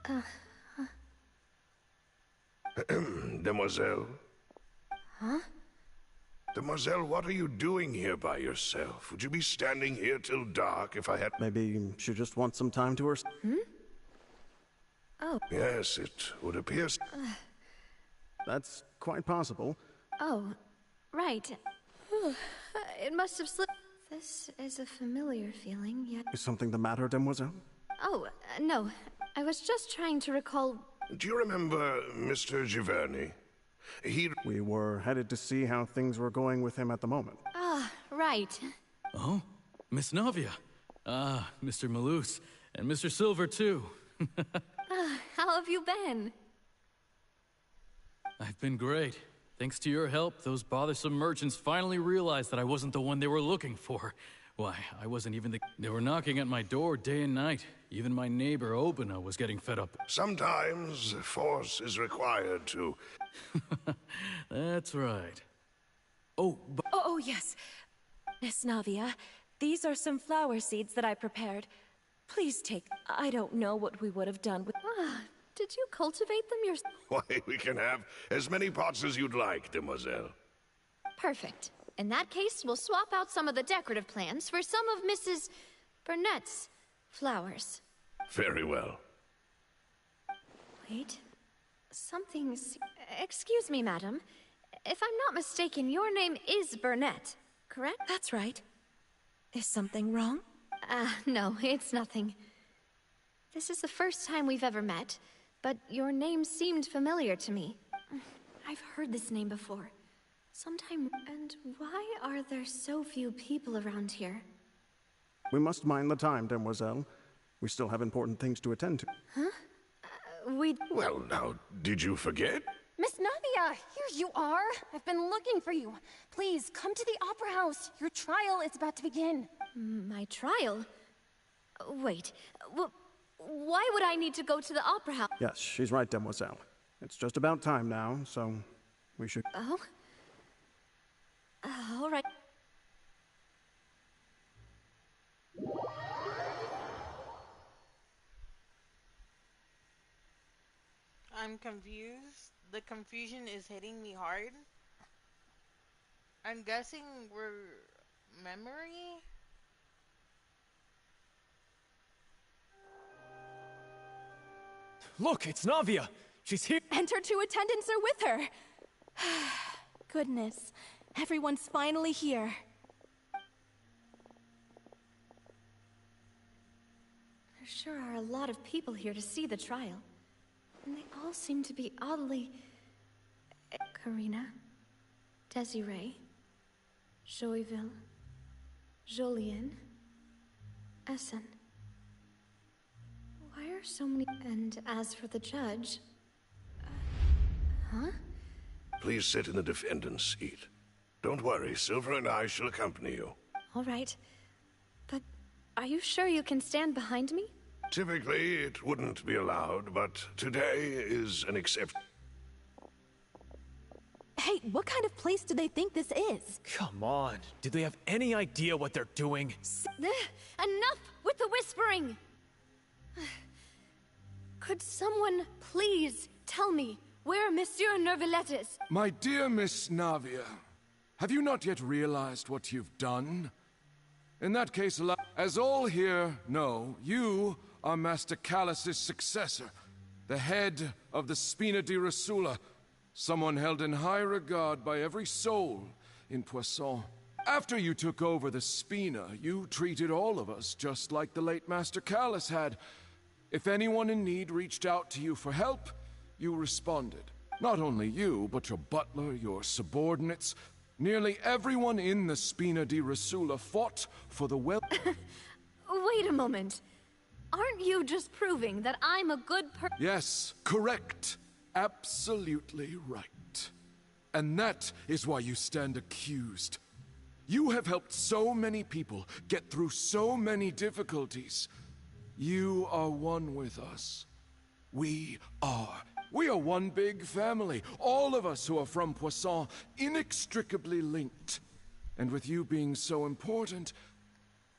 Uh, Demoiselle? huh? Demoiselle, what are you doing here by yourself? Would you be standing here till dark if I had... Maybe she just wants some time to herself. Oh. Yes, it would appear... That's quite possible. Oh, right. It must have slipped. This is a familiar feeling, yet... Is something the matter, Demoiselle? Oh, no. I was just trying to recall... Do you remember Mr. Giverny? We were headed to see how things were going with him at the moment. Ah, right. Oh, Miss Navia. Ah, Mr. Malus. And Mr. Silver, too. How have you been? I've been great. Thanks to your help, those bothersome merchants finally realized that I wasn't the one they were looking for. Why, I wasn't even the... They were knocking at my door day and night. Even my neighbor, Obina, was getting fed up. Sometimes force is required to... That's right. Oh, but... Oh, yes. Miss Navia, these are some flower seeds that I prepared. Please take... I don't know what we would have done with... Did you cultivate them yourself? Why, we can have as many pots as you'd like, Demoiselle. Perfect. In that case, we'll swap out some of the decorative plants for some of Mrs. Burnett's flowers. Very well. Wait. Something's... Excuse me, madam. If I'm not mistaken, your name is Burnett, correct? That's right. Is something wrong? No, it's nothing. This is the first time we've ever met, but your name seemed familiar to me. I've heard this name before. Sometime... And why are there so few people around here? We must mind the time, Demoiselle. We still have important things to attend to. Huh? Well, now, did you forget? Miss Navia, here you are. I've been looking for you. Please, come to the Opera House. Your trial is about to begin. My trial? Wait, why would I need to go to the Opera House? Yes, she's right, Demoiselle. It's just about time now, so we should... Oh? All right. I'm confused. The confusion is hitting me hard. I'm guessing we're... memory? Look, it's Navia! She's here! And her two attendants are with her! Goodness, everyone's finally here. There sure are a lot of people here to see the trial. And they all seem to be oddly... Karina, Desiree, Joyville, Jolien, Essen. Why are so many... And as for the judge... huh? Please sit in the defendant's seat. Don't worry, Silver and I shall accompany you. All right. But are you sure you can stand behind me? Typically, it wouldn't be allowed, but today is an exception. Hey, what kind of place do they think this is? Come on, do they have any idea what they're doing? Enough with the whispering! Could someone please tell me where Monsieur Neuvillette is? My dear Miss Navia, have you not yet realized what you've done? In that case, as all here know, you are Master Callus's successor, the head of the Spina di Rosula, someone held in high regard by every soul in Poisson. After you took over the Spina, you treated all of us just like the late Master Callus had. If anyone in need reached out to you for help, you responded. Not only you, but your butler, your subordinates, nearly everyone in the Spina di Rosula fought for the well... Wait a moment. Aren't you just proving that I'm a good Yes, correct. Absolutely right. And that is why you stand accused. You have helped so many people get through so many difficulties. You are one with us. We are. We are one big family. All of us who are from Poisson, inextricably linked. And with you being so important,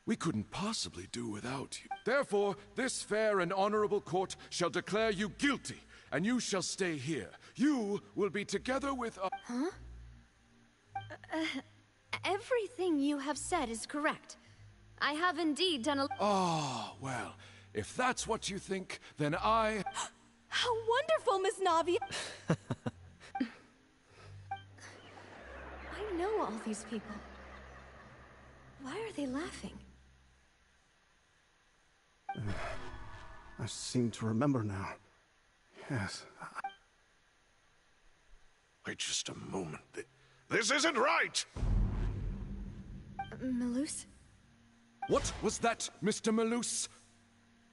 We couldn't possibly do without you. Therefore, this fair and honorable court shall declare you guilty, and you shall stay here. You will be together with us. Huh? Everything you have said is correct. I have indeed done a... Ah, well, if that's what you think, then I... How wonderful, Miss Navia! I know all these people. Why are they laughing? I seem to remember now. Yes. Wait just a moment. This isn't right! Malus? What was that, Mr. Malus?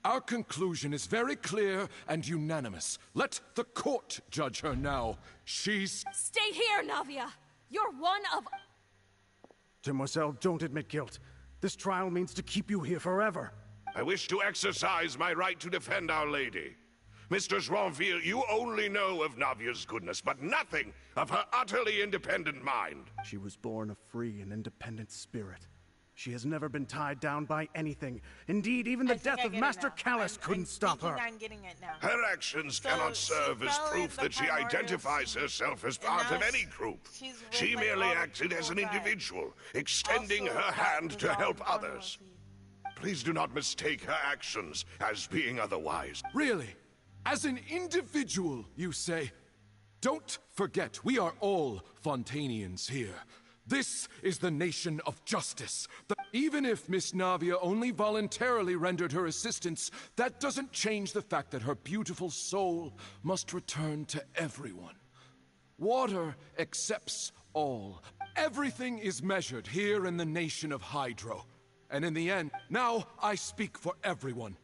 Our conclusion is very clear and unanimous. Let the court judge her now. She's... Stay here, Navia! You're one of... Demoiselle, don't admit guilt. This trial means to keep you here forever. I wish to exercise my right to defend Our Lady. Mistress Ronville, you only know of Navia's goodness, but nothing of her utterly independent mind. She was born a free and independent spirit. She has never been tied down by anything. Indeed, even the death of Master Callus couldn't stop her. I'm getting it now. Her actions cannot serve as proof that she identifies herself as part of any group. She merely acted as an individual, extending her hand to help others. Please do not mistake her actions as being otherwise. Really? As an individual, you say? Don't forget, we are all Fontanians here. This is the nation of justice. Even if Miss Navia only voluntarily rendered her assistance, that doesn't change the fact that her beautiful soul must return to everyone. Water accepts all. Everything is measured here in the nation of Hydro. And in the end, now I speak for everyone.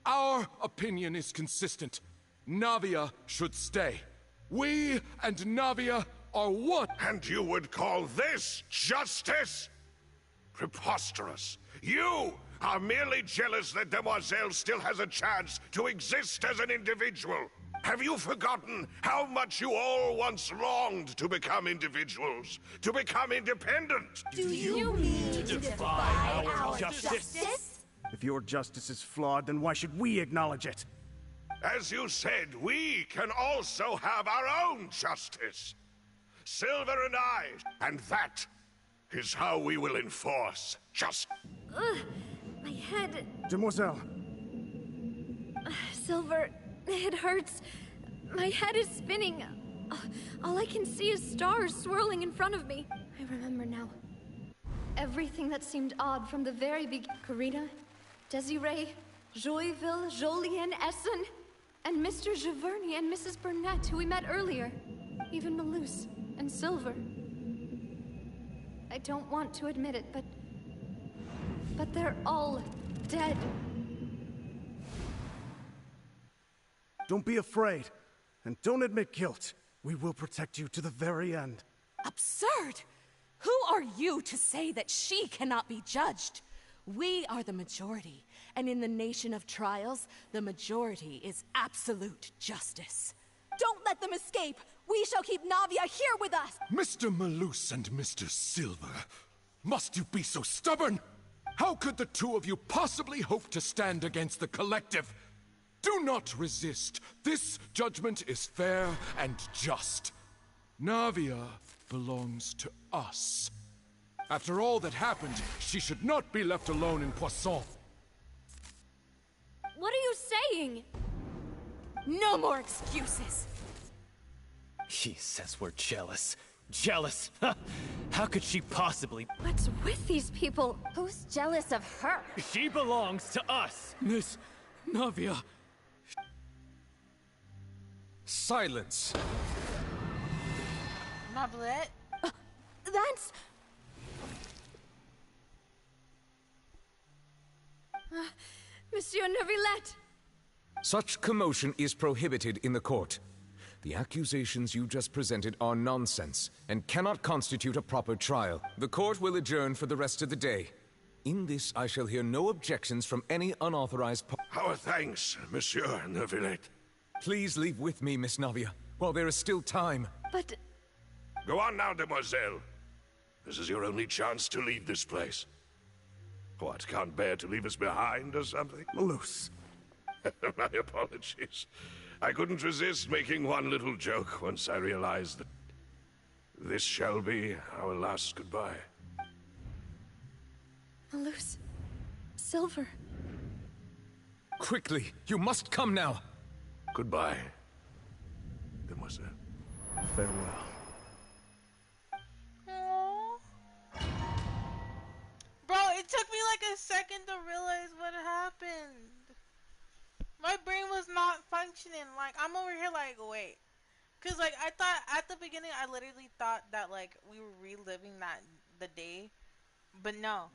Our opinion is consistent. Navia should stay. We and Navia are one. And you would call this justice? Preposterous. You are merely jealous that Demoiselle still has a chance to exist as an individual. Have you forgotten how much you all once longed to become individuals? To become independent? Do you mean to defy our justice? If your justice is flawed, then why should we acknowledge it? As you said, we can also have our own justice. Silver and I, and that is how we will enforce justice. My head... Demoiselle! Silver, it hurts. My head is spinning. All I can see is stars swirling in front of me. I remember now. Everything that seemed odd from the very beginning. Karina, Desiree, Joyville, Jolien, Essen, and Mr. Giverny and Mrs. Burnett, who we met earlier. Even Malus and Silver. I don't want to admit it, but they're all dead. Don't be afraid, and don't admit guilt. We will protect you to the very end. Absurd! Who are you to say that she cannot be judged? We are the majority, and in the nation of trials, the majority is absolute justice. Don't let them escape! We shall keep Navia here with us! Mr. Malus and Mr. Silver, must you be so stubborn? How could the two of you possibly hope to stand against the collective? Do not resist. This judgment is fair and just. Navia belongs to us. After all that happened, she should not be left alone in Poisson. What are you saying? No more excuses! He says we're jealous. Jealous? How could she possibly? What's with these people? Who's jealous of her? She belongs to us! Miss Navia. Silence. Mablet? That's... Monsieur Neuvillette! Such commotion is prohibited in the court. The accusations you just presented are nonsense and cannot constitute a proper trial. The court will adjourn for the rest of the day. In this, I shall hear no objections from any unauthorized Our thanks, Monsieur Neuvillette. Please leave with me, Miss Navia, while there is still time. But... Go on now, Demoiselle. This is your only chance to leave this place. What, can't bear to leave us behind or something? Malus. My apologies. I couldn't resist making one little joke once I realized that this shall be our last goodbye. Malus. Silver. Quickly, you must come now. Goodbye, demoiselle. Farewell. Aww. Bro, it took me like a second to realize what happened. My brain was not functioning. Like, I'm over here like, wait. Cause like, I thought, at the beginning, I literally thought that like, we were reliving the day. But no.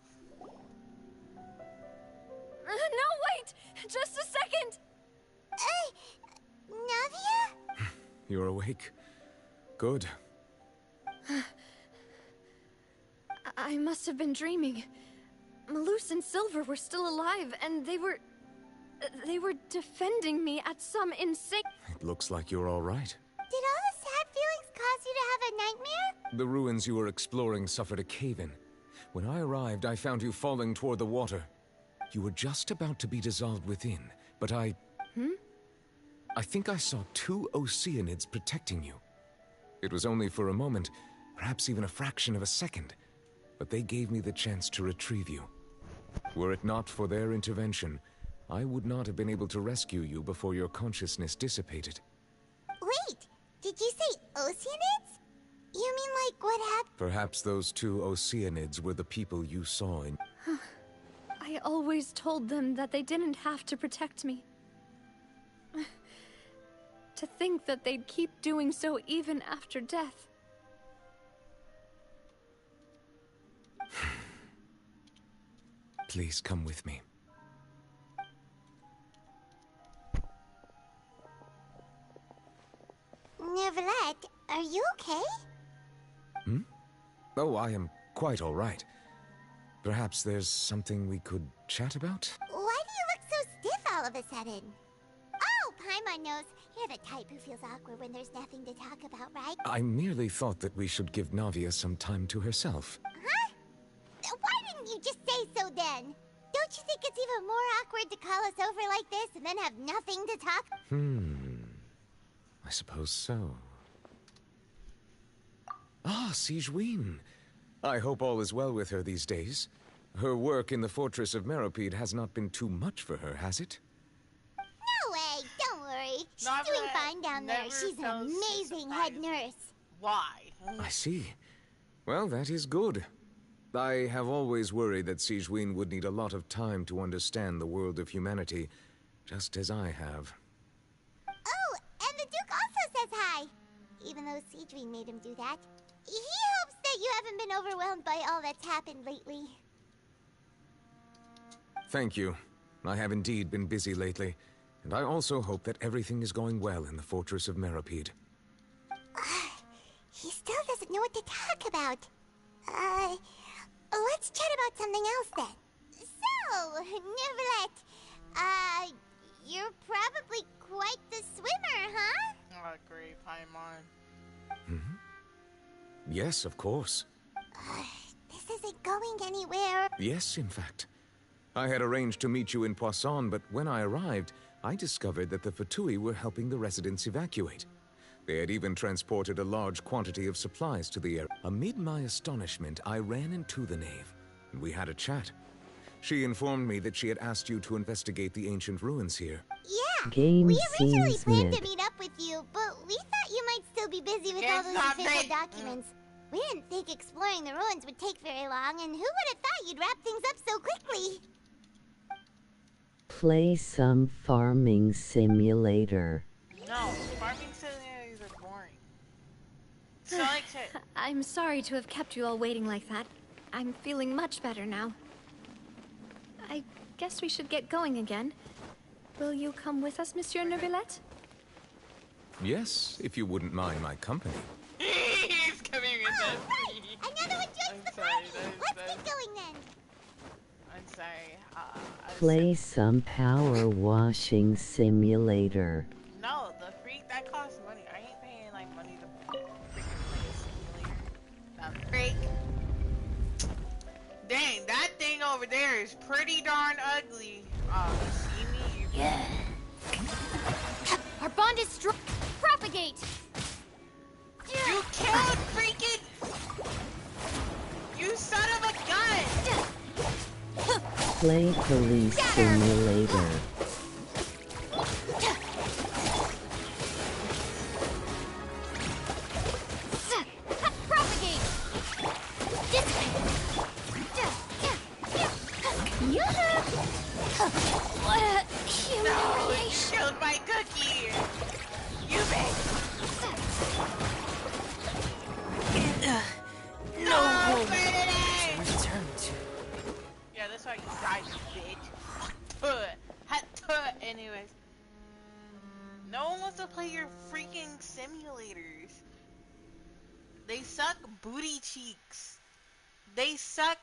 No, wait! Just a second! Navia? You're awake. Good. I must have been dreaming. Malus and Silver were still alive, and they were defending me at some insane... It looks like you're all right. Did all the sad feelings cause you to have a nightmare? The ruins you were exploring suffered a cave-in. When I arrived, I found you falling toward the water. You were just about to be dissolved within, but I think I saw 2 Oceanids protecting you. It was only for a moment, perhaps even a fraction of a second, but they gave me the chance to retrieve you. Were it not for their intervention, I would not have been able to rescue you before your consciousness dissipated. Wait, did you say Oceanids? You mean like what happened? Perhaps those 2 Oceanids were the people you saw in... I always told them that they didn't have to protect me. To think that they'd keep doing so even after death. Please come with me. Neverlet, are you okay? Oh, I am quite all right. Perhaps there's something we could chat about? Why do you look so stiff all of a sudden? Oh, Paimon knows. You're the type who feels awkward when there's nothing to talk about, right? I merely thought that we should give Navia some time to herself. Huh? Why didn't you just say so then? Don't you think it's even more awkward to call us over like this and then have nothing to talk? I suppose so. Ah, Sigewinne. I hope all is well with her these days. Her work in the Fortress of Meropide has not been too much for her, has it? No way, don't worry. She's Never- doing fine down there. never She's an felt amazing head surprised. nurse. Why? I see. Well, that is good. I have always worried that Sigewinne would need a lot of time to understand the world of humanity, just as I have. Oh, and the Duke also says hi. Even though Sigewinne made him do that. He hopes that you haven't been overwhelmed by all that's happened lately. Thank you. I have indeed been busy lately, and I also hope that everything is going well in the Fortress of Meropide. He still doesn't know what to talk about. Let's chat about something else then. So, Neverlet, you're probably quite the swimmer, huh? Oh, great, Paimon. Yes, of course. This isn't going anywhere. Yes, in fact. I had arranged to meet you in Poisson, but when I arrived, I discovered that the Fatui were helping the residents evacuate. They had even transported a large quantity of supplies to the area. Amid my astonishment, I ran into the knave, and we had a chat. She informed me that she had asked you to investigate the ancient ruins here. Yeah, Game we originally seems planned to mid. meet up with you, but we thought you might still be busy with all Game's those not official mid. documents. We didn't think exploring the ruins would take very long, and who would have thought you'd wrap things up so quickly? Play some farming simulator. No, farming simulators are boring. So like shit. I'm sorry to have kept you all waiting like that. I'm feeling much better now. I guess we should get going again. Will you come with us, Monsieur Neuvillette? Yes, if you wouldn't mind my company. He's coming with us. Right! Another one joins the sorry, party! that Let's is- get going then! I'm sorry. Play some power washing simulator. No, the freak that costs money. I ain't paying like money to freaking play a simulator. That freak. Dang, that thing over there is pretty darn ugly. You see me? Yeah. Our bond is strong. Propagate! You killed freaking... You son of a gun! Play Police Simulator. Propagate! What a humiliation! No, you killed my cookie! You bitch! No home return to. Yeah, that's why you died, you bitch. Anyways. No one wants to play your freaking simulators. They suck booty cheeks. They suck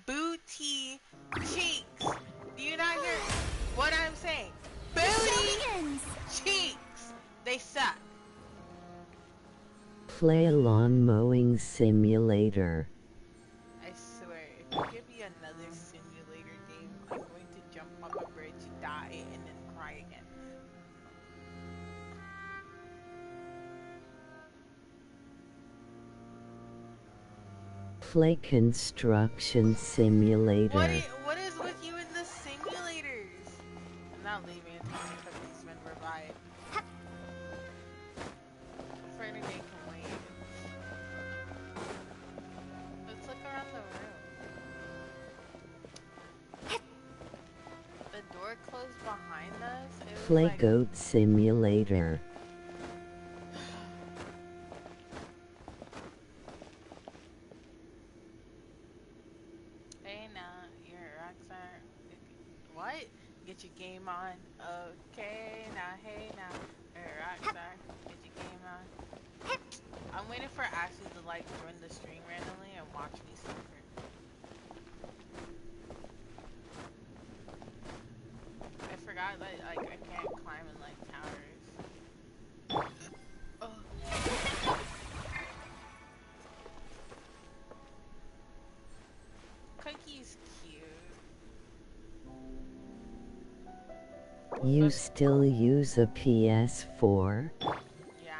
booty cheeks. Do you not hear what I'm saying? Booty cheeks. They suck. Play Lawn Mowing Simulator. I swear, if you give me another simulator game, I'm going to jump off a bridge, die, and then cry again. Play Construction Simulator. What is with you in the simulators? I'm not leaving until my cookies been revived. Afraid they can wait. Let's look around the room. The door closed behind us. It was Play like... Goat Simulator. Hey now, your rocks are... What? Get your game on. Okay, now, hey now, your rocks are... Get your game on. I'm waiting for Ashley to like join the stream randomly and watch me suffer. I forgot that like I can't climb in like towers. Oh. Cookie's cute. You still use a PS4? Yeah,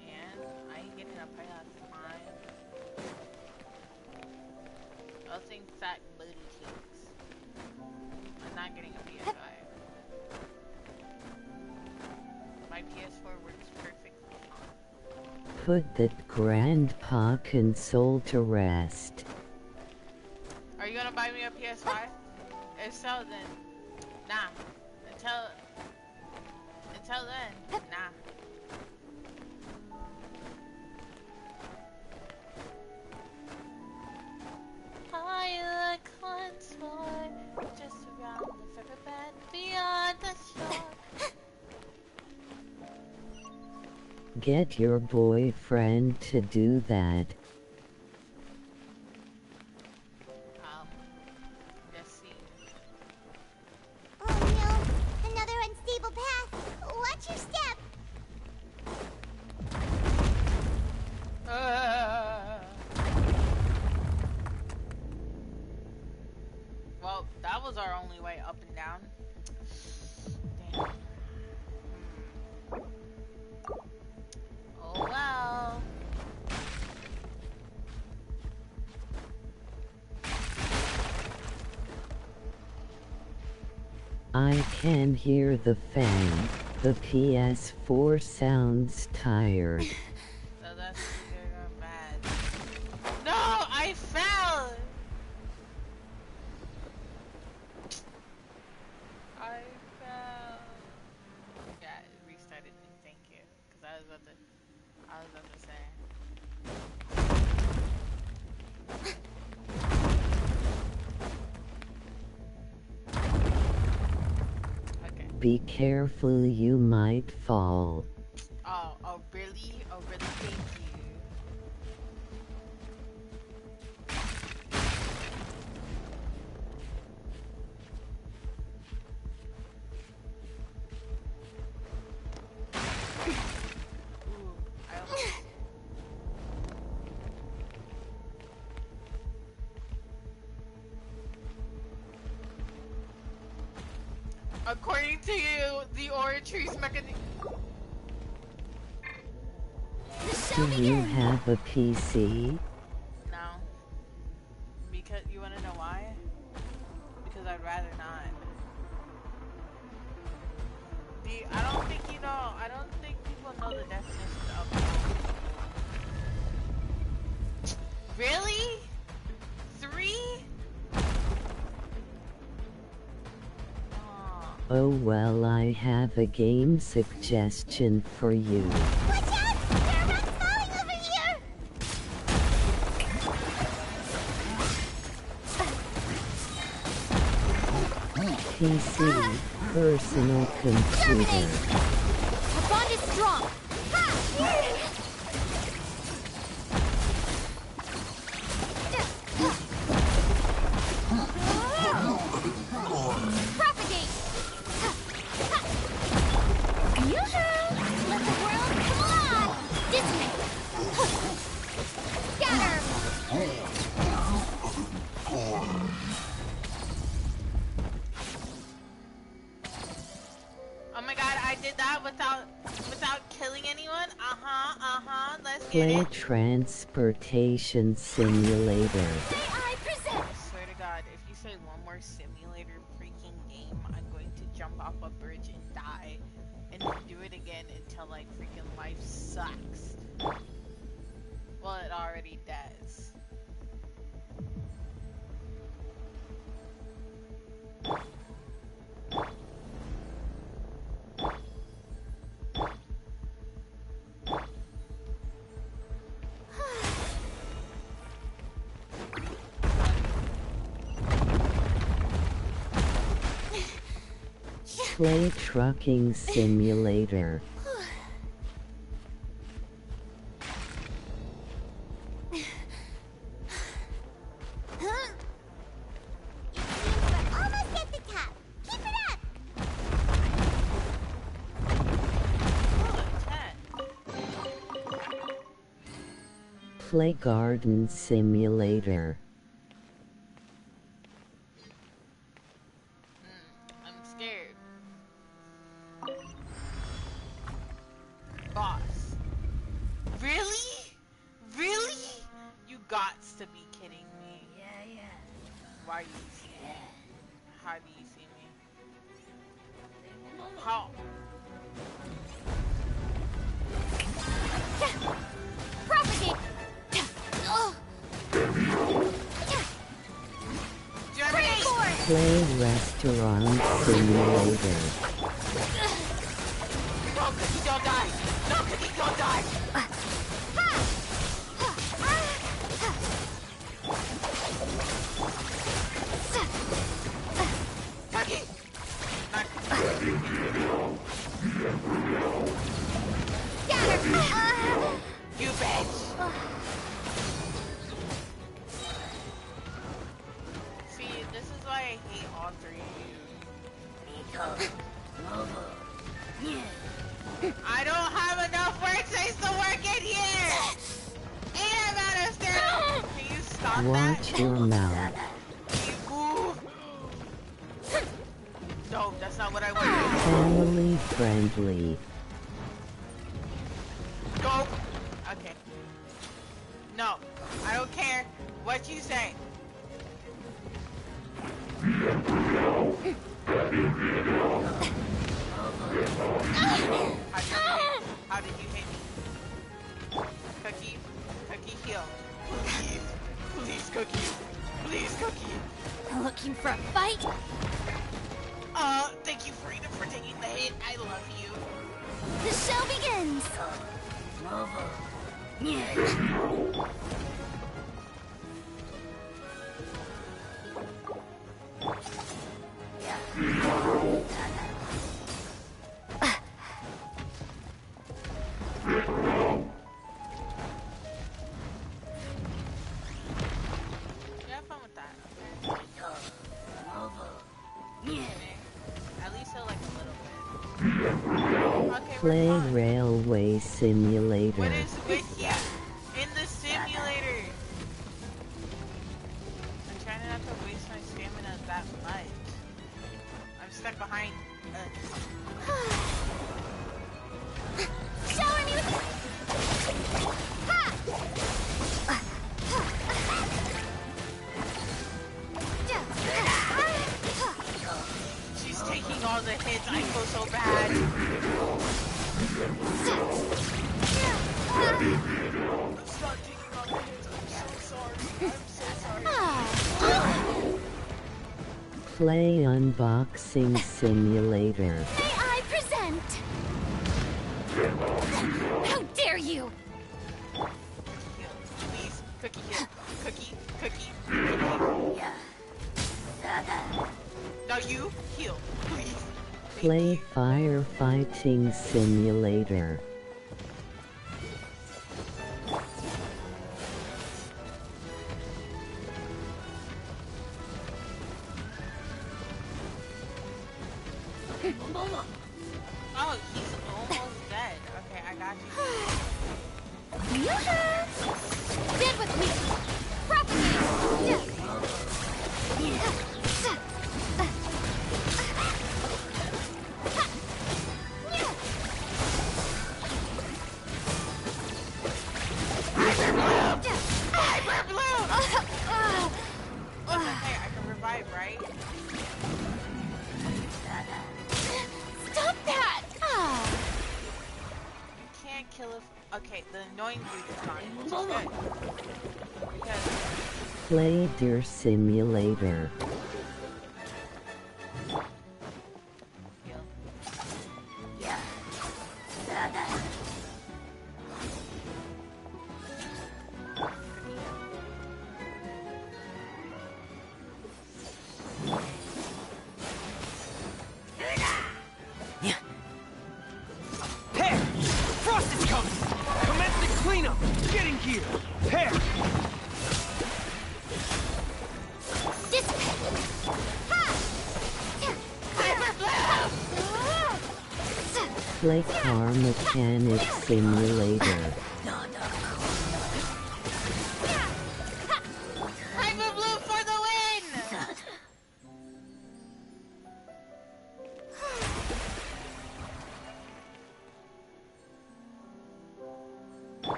and I ain't getting a PS5. I'll think fat booty cheeks. I'm not getting a PS5. My PS4 works perfectly fine. Put that grandpa console to rest. Are you gonna buy me a PS5? If so, then nah. Until then, nah. I look once more, just around the riverbed beyond the shore. Get your boyfriend to do that. Let's see. Oh no, another unstable path. Watch your step. Well, that was our only way up and down. Damn. Oh well. I can hear the fan. The PS4 sounds tired. So that's good or bad. No, I fell! I fell. Yeah, it restarted me, thank you. Because I was about to say. Be careful, you might fall. Oh, really? Oh, really? Thank you. According to you, the Oratory's mechanism. Do you have a PC? No. Because you wanna know why? Because I'd rather not. I don't think people know the definition of really? 3? Oh well, I have a game suggestion for you. Watch out! There are rocks falling over here! PC, personal computer. The bond is strong! Ha! Propagate! Yoo-hoo! Let the world come alive! Detonate! Scatter! Oh my god, I did that without killing anyone? Let's get Play it. Transportation Simulator. I swear to god, if you say one more simulator freaking game, I'm going to jump off a bridge and die. And then do it again until like freaking life sucks. Well, it already does. Play Trucking Simulator. Almost at the top! Keep it up! Play Garden Simulator. I'm scared. Boss. Really? Really? You gots to be kidding me. Yeah. Why do you see me? How do you see me? How? Propagate! Play Restaurant Simulator. No, Cookie, don't die! No, Cookie, don't die! Cookie! You bitch! See, this is why I hate all three of you. I don't have enough workspace to work in here! And I'm out of stereo! Can you stop Watch that? your mouth. Can you move? No, that's not what I want. Family friendly. Go! Okay. No, I don't care what you say. How did you hit me? Cookie? Cookie, heal. Please. Please, Cookie. Please, Cookie. Looking for a fight? Thank you, Frida, for taking the hit. I love you. The show begins! Have fun with that. At least I like a little bit. Okay, Play we're fine. Railway Simulator. What is with you in the simulator? I'm trying not to waste my stamina that much. I'm stuck behind Shower me with... Ha! She's taking all the hits. I feel so bad. Stop taking all the hits. I'm so sorry. I'm so sorry. Play Unboxing Simulator. May I present? How dare you! Please, cookie hit. Cookie. Now you heal, please. Play Firefighting Simulator. Oh, he's almost dead. Okay, I got you. Dead with me! Propagate! Okay, I can revive, right? Stop that! You can't kill if... Okay, the annoying dude is gone, which is good. Because... Play Deer Simulator. Pear! Frost is coming! Commence the cleanup! Getting here! Pear! Play Car Mechanic Simulator. Hyper Blue for the win!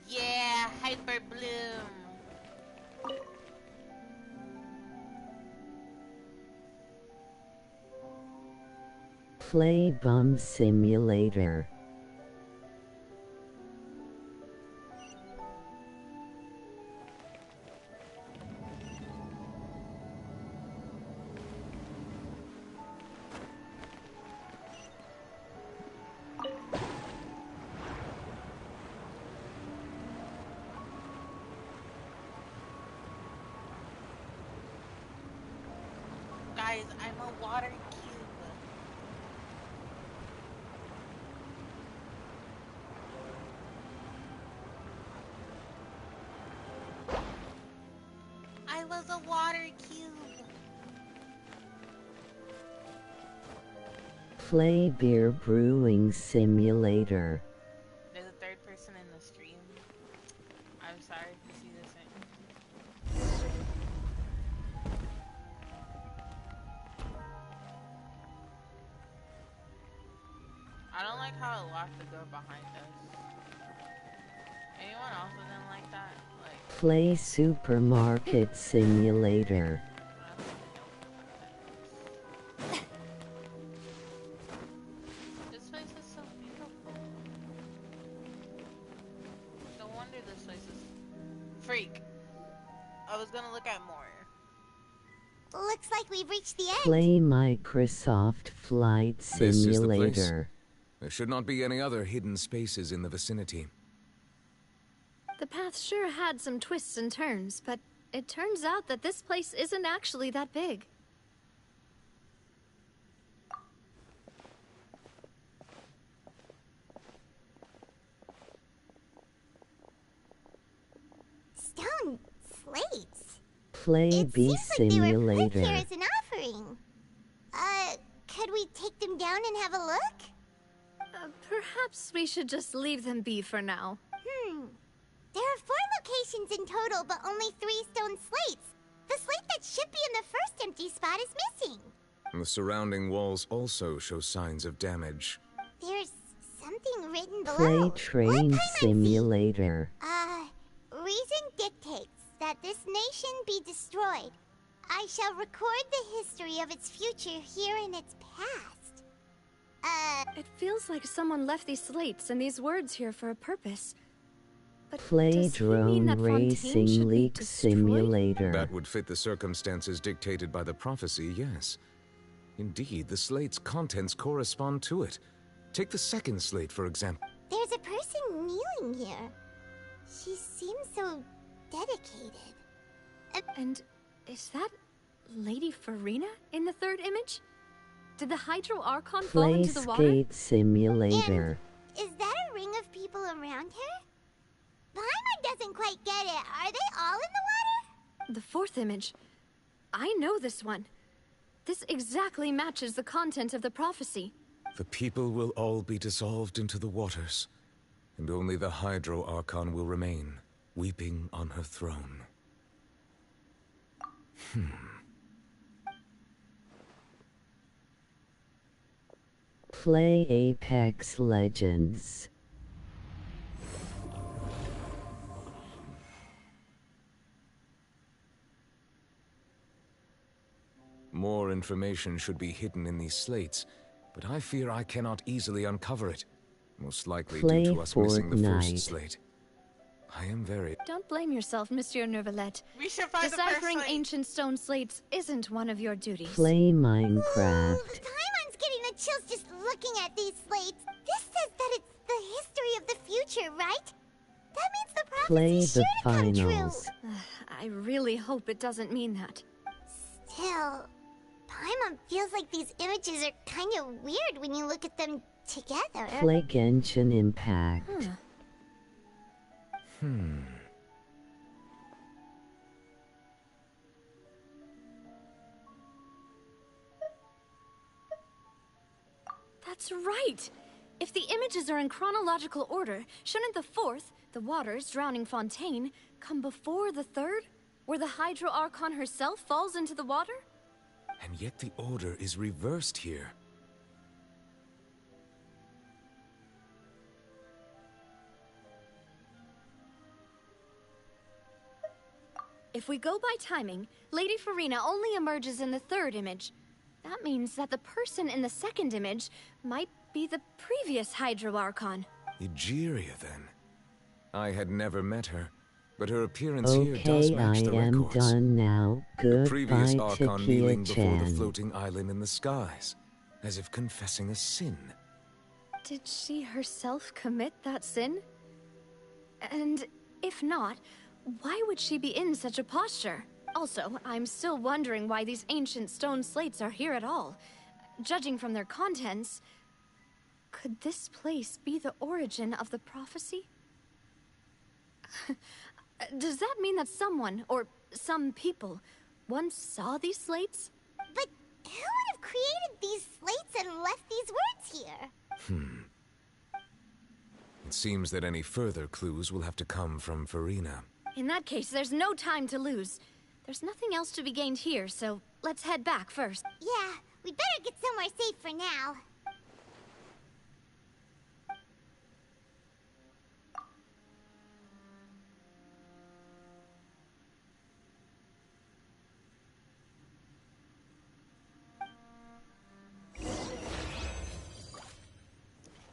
Yeah, Hyper Bloom. Play Bum Simulator. Guys, I'm a water cube. I was a water cube. Play Beer Brewing Simulator. There's a third person in the stream. I'm sorry if you see this. I don't like how it locked the door behind us. Anyone else didn't like that? Like, Play Supermarket Simulator. this place is so beautiful. No wonder this place is freak. I was gonna look at more. Looks like we've reached the end. Play Microsoft Flight This is the place. Simulator. There should not be any other hidden spaces in the vicinity. The path sure had some twists and turns, but it turns out that this place isn't actually that big. Stone slates. Play It Bee seems like they were put Simulator. here as an offering. Could we take them down and have a look? Perhaps we should just leave them be for now. There are 4 locations in total, but only 3 stone slates. spot is missing. The surrounding walls also show signs of damage. There's something written below. Play Train Simulator. Reason dictates that this nation be destroyed. I shall record the history of its future here in its past. It feels like someone left these slates and these words here for a purpose. But Play does he mean Drone that Fontaine should Racing be League destroyed? Simulator. That would fit the circumstances dictated by the prophecy, yes. Indeed, the slate's contents correspond to it. Take the second slate, for example. There's a person kneeling here. She seems so dedicated. And is that Lady Farina in the third image? Did the Hydro Archon fall Play into the water? Skate Simulator. Is that a ring of people around her? Paimon doesn't quite get it. Are they all in the water? The fourth image. I know this one. This exactly matches the content of the prophecy. The people will all be dissolved into the waters, and only the Hydro Archon will remain, weeping on her throne. Play Apex Legends. More information should be hidden in these slates, but I fear I cannot easily uncover it. Most likely Play due to us missing the first Fortnite. slate. I am very... Don't blame yourself, Monsieur Neuvillette. We should find the first Deciphering slate. ancient stone slates isn't one of your duties. Play Ooh, Minecraft. Paimon's getting the chills just looking at these slates. This says that it's the history of the future, right? That means the Play prophecy the should come true. finals. I really hope it doesn't mean that. Still, Paimon feels like these images are kind of weird when you look at them together. Play Genshin Impact. That's right! If the images are in chronological order, shouldn't the fourth, the waters drowning Fontaine, come before the third? Where the Hydro Archon herself falls into the water? And yet the order is reversed here. If we go by timing, Lady Farina only emerges in the third image. That means that the person in the second image might be the previous Hydro Archon. Egeria, then. I had never met her, but her appearance here does Okay, match I the am records. done now. The previous Goodbye, Archon kneeling before the Takia-chan. floating island in the skies, as if confessing a sin. Did she herself commit that sin? And if not, why would she be in such a posture? Also, I'm still wondering why these ancient stone slates are here at all. Judging from their contents, could this place be the origin of the prophecy? Does that mean that someone, or some people, once saw these slates? But who would have created these slates and left these words here? It seems that any further clues will have to come from Farina. In that case, there's no time to lose. There's nothing else to be gained here, so let's head back first. Yeah, we better get somewhere safe for now.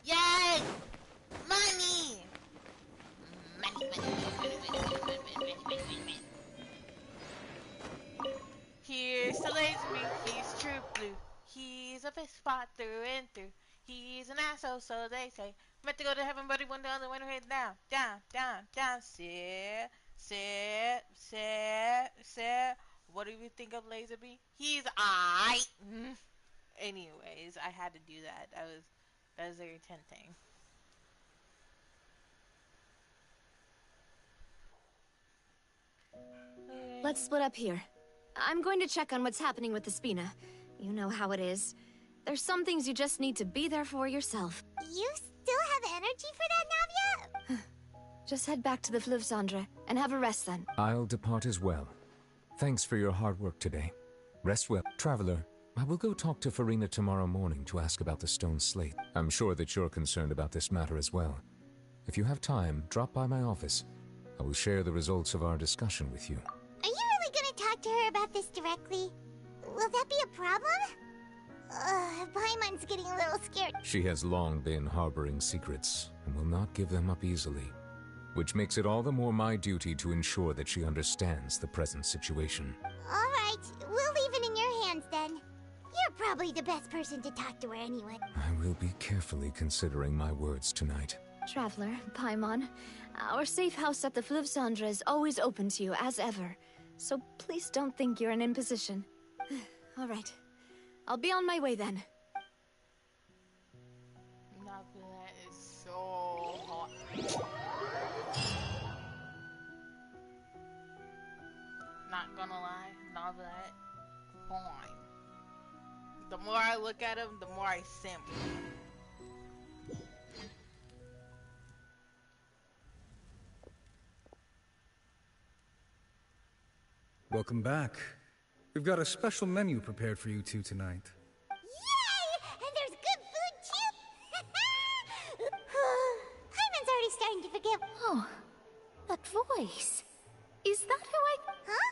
Yay! Money! Here's the laser beam, he's true blue. He's a fist spot through and through. He's an asshole, so they say. Meant to go to heaven, but he went down the winter head down, down, down, down. Sit. What do you think of laser beam? He's aight. Anyways, I had to do that. That was very tempting. Let's split up here. I'm going to check on what's happening with the Spina. You know how it is. There's some things you just need to be there for yourself. You still have energy for that, Navia? Just head back to the Fleuve Cendre and have a rest then. I'll depart as well. Thanks for your hard work today. Rest well. Traveler, I will go talk to Farina tomorrow morning to ask about the stone slate. I'm sure that you're concerned about this matter as well. If you have time, drop by my office. I will share the results of our discussion with you. Are you really gonna talk to her about this directly? Will that be a problem? Paimon's getting a little scared. She has long been harboring secrets and will not give them up easily, which makes it all the more my duty to ensure that she understands the present situation. Alright, we'll leave it in your hands then. You're probably the best person to talk to her anyway. I will be carefully considering my words tonight. Traveler, Paimon, our safe house at the Fleuve Cendre is always open to you, as ever. So please don't think you're an imposition. All right. I'll be on my way then. That is so hot. Not gonna lie, Novelette, fine. The more I look at him, the more I simp. Welcome back. We've got a special menu prepared for you two tonight. Yay! And there's good food too! Paimon's already starting to forget. Oh, that voice. Is that who I... Huh?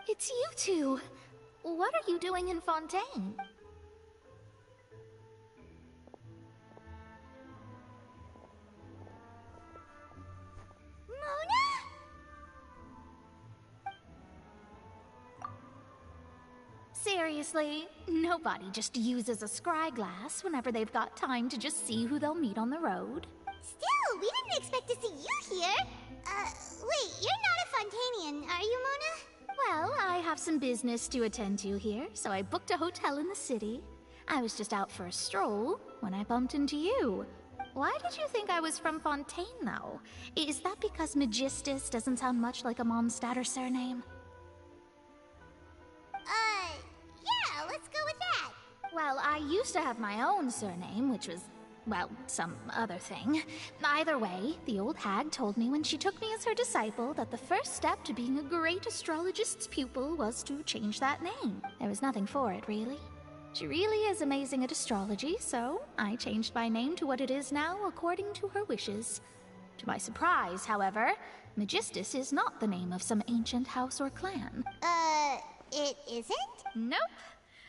It's you two. What are you doing in Fontaine? Mona? Seriously, nobody just uses a scry glass whenever they've got time to just see who they'll meet on the road. Still, we didn't expect to see you here. Wait, you're not a Fontanian, are you, Mona? Well, I have some business to attend to here, so I booked a hotel in the city. I was just out for a stroll when I bumped into you. Why did you think I was from Fontaine, though? Is that because Magistus doesn't sound much like a Mondstadter surname? Yeah, let's go with that. Well, I used to have my own surname, which was, well, some other thing. Either way, the old hag told me when she took me as her disciple that the first step to being a great astrologist's pupil was to change that name. There was nothing for it, really. She really is amazing at astrology, so I changed my name to what it is now according to her wishes. To my surprise, however, Magistus is not the name of some ancient house or clan. It isn't? Nope.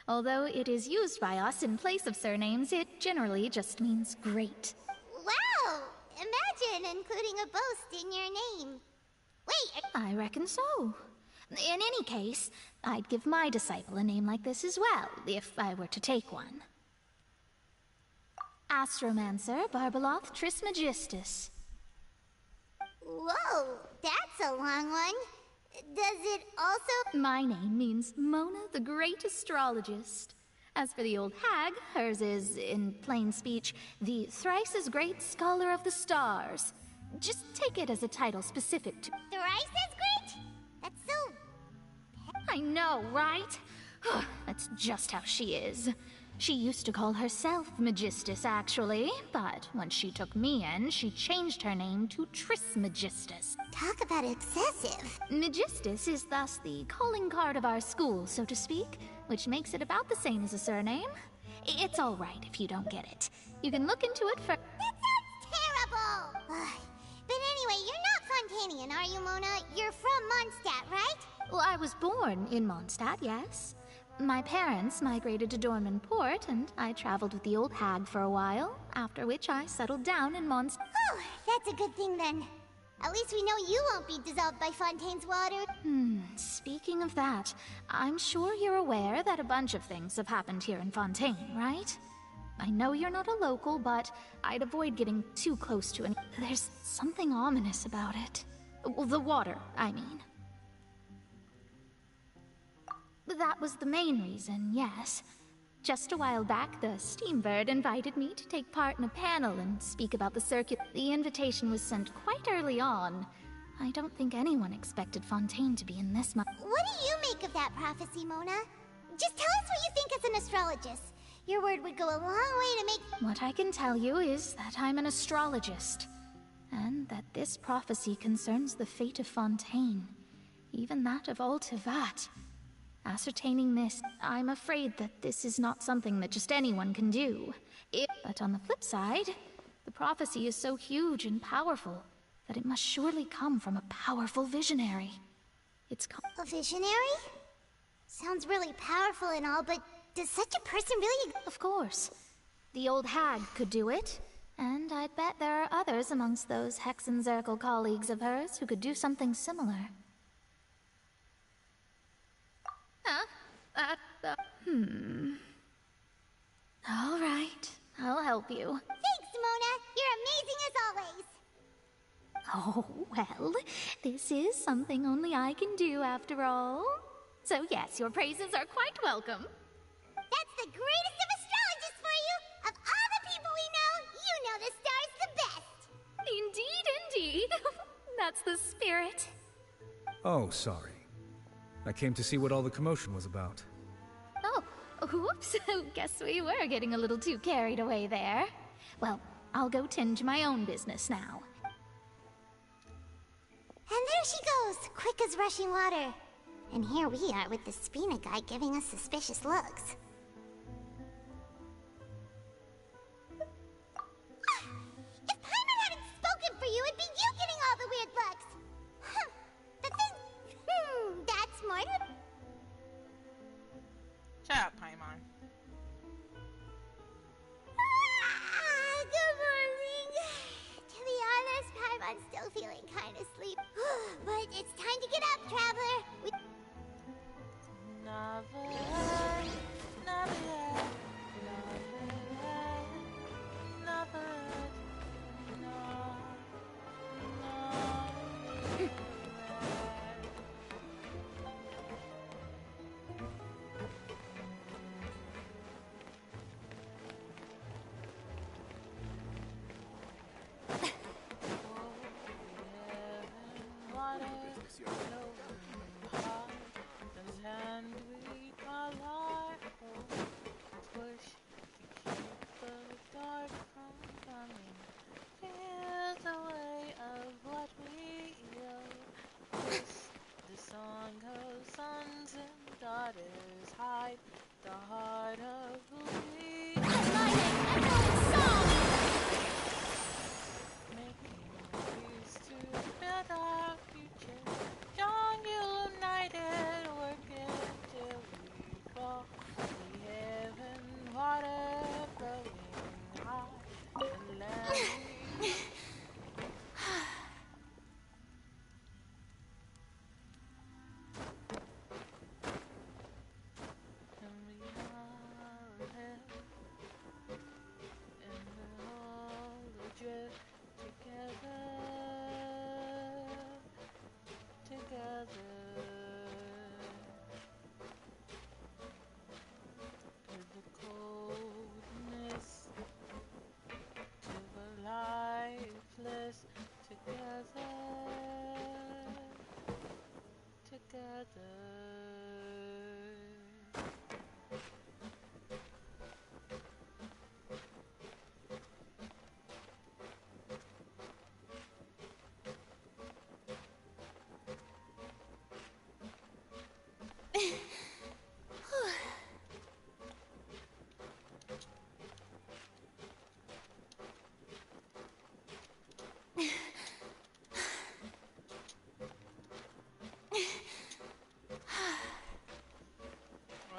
Although it is used by us in place of surnames, it generally just means great. Wow! Imagine including a boast in your name. Wait, I reckon so. In any case, I'd give my disciple a name like this as well, if I were to take one. Astromancer Barbeloth Trismegistus. Whoa, that's a long one. Does it also... My name means Mona the Great Astrologist. As for the old hag, hers is, in plain speech, the thrice as great Scholar of the Stars. Just take it as a title specific to... Thrice as great? That's so... I know, right? That's just how she is. She used to call herself Magistus, actually, but when she took me in, she changed her name to Trismegistus. Talk about excessive. Magistus is thus the calling card of our school, so to speak, which makes it about the same as a surname. It's all right if you don't get it. You can look into it for... That sounds terrible! But anyway, you're not Fontanian, are you, Mona? You're from Mondstadt, right? Well, I was born in Mondstadt, yes. My parents migrated to Dorman Port, and I traveled with the old hag for a while, after which I settled down in Mondstadt. Oh, that's a good thing then. At least we know you won't be dissolved by Fontaine's water. Speaking of that, I'm sure you're aware that a bunch of things have happened here in Fontaine, right? I know you're not a local, but I'd avoid getting too close to it. There's something ominous about it. Well, the water, I mean. That was the main reason, yes. Just a while back, the Steambird invited me to take part in a panel and speak about the circuit. The invitation was sent quite early on. I don't think anyone expected Fontaine to be in this much. What do you make of that prophecy, Mona? Just tell us what you think as an astrologist. Your word would go a long way to make... What I can tell you is that I'm an astrologist, and that this prophecy concerns the fate of Fontaine. even that of all Tevat. Ascertaining this, I'm afraid that this is not something that just anyone can do. But on the flip side, the prophecy is so huge and powerful that it must surely come from a powerful visionary. A visionary? Sounds really powerful and all, but does such a person really... Of course. The old hag could do it, and I'd bet there are others amongst those Hexenzirkel colleagues of hers who could do something similar. All right, I'll help you. Thanks, Mona! You're amazing as always! Oh, well, this is something only I can do after all. So yes, your praises are quite welcome. That's the greatest of astrologists for you! Of all the people we know, you know the star's the best! Indeed, indeed. That's the spirit. Oh, sorry. I came to see what all the commotion was about. Oh, whoops. Guess we were getting a little too carried away there. Well, I'll go tend to my own business now. And there she goes, quick as rushing water. And here we are with the Spina guy giving us suspicious looks. If Paimon hadn't spoken for you, it'd be you getting all the weird looks. The thing... that's more than... Shut up, Paimon. Good morning. To be honest, Paimon's still feeling kind of sleepy. But it's time to get up, traveler.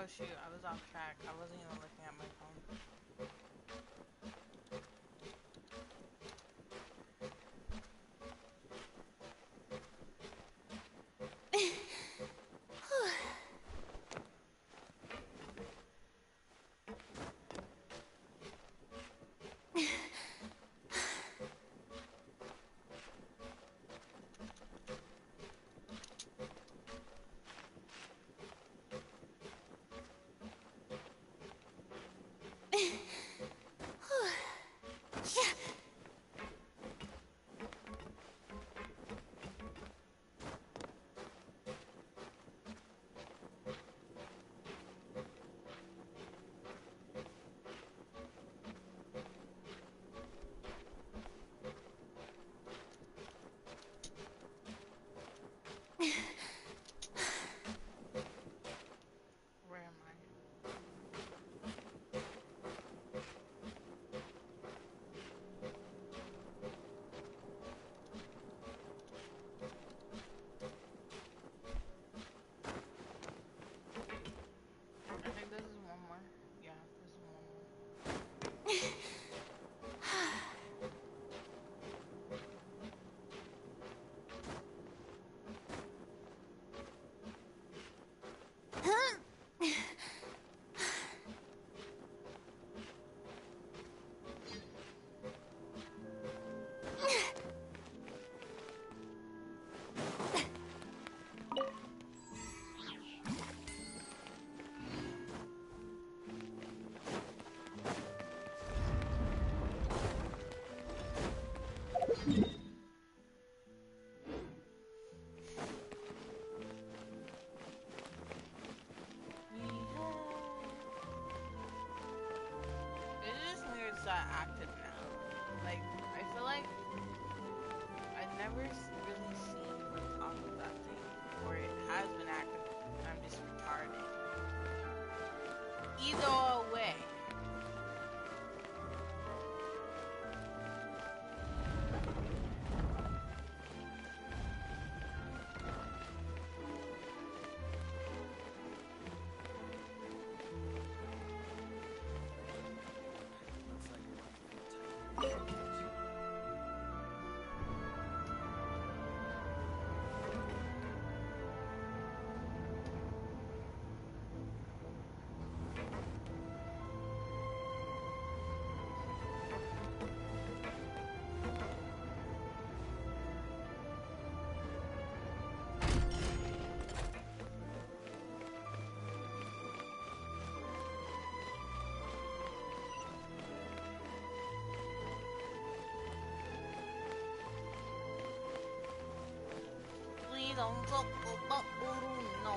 Oh shoot, I was off track. I wasn't even looking at my phone. never really seen what's on with that thing, or it has been active. I'm just retarded. Either way. No.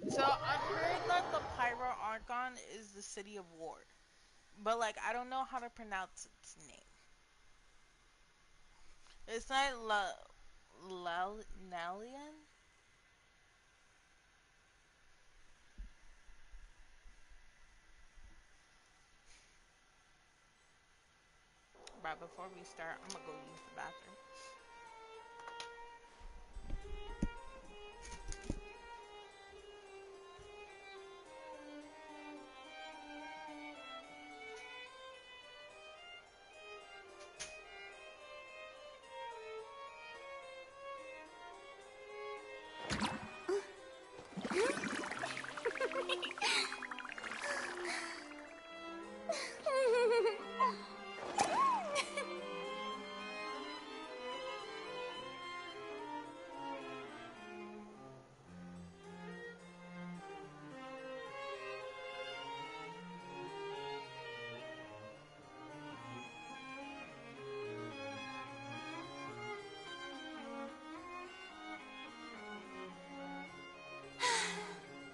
So I've heard that the Pyro Archon is the city of war, but like I don't know how to pronounce its name. It's not Lalian? Right before we start, I'm gonna go use the bathroom.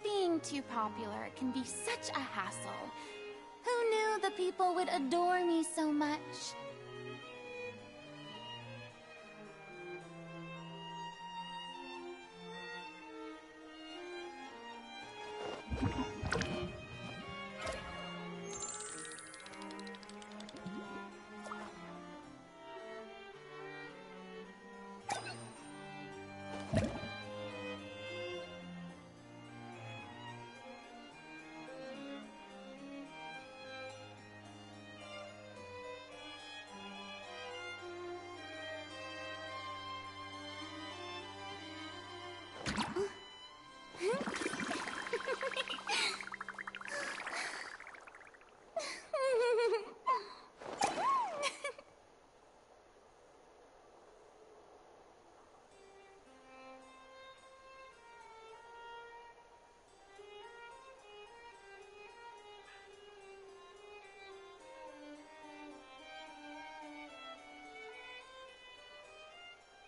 Being too popular can be such a hassle. Who knew the people would adore me so much?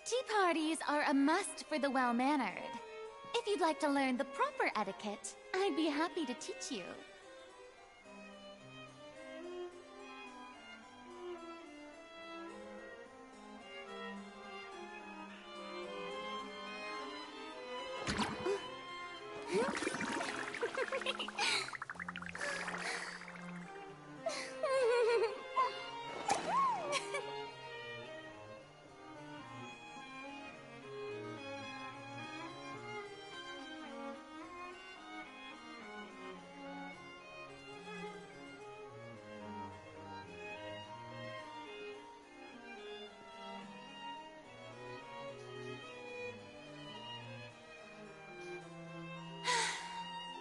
Tea parties are a must for the well-mannered. If you'd like to learn the proper etiquette, I'd be happy to teach you.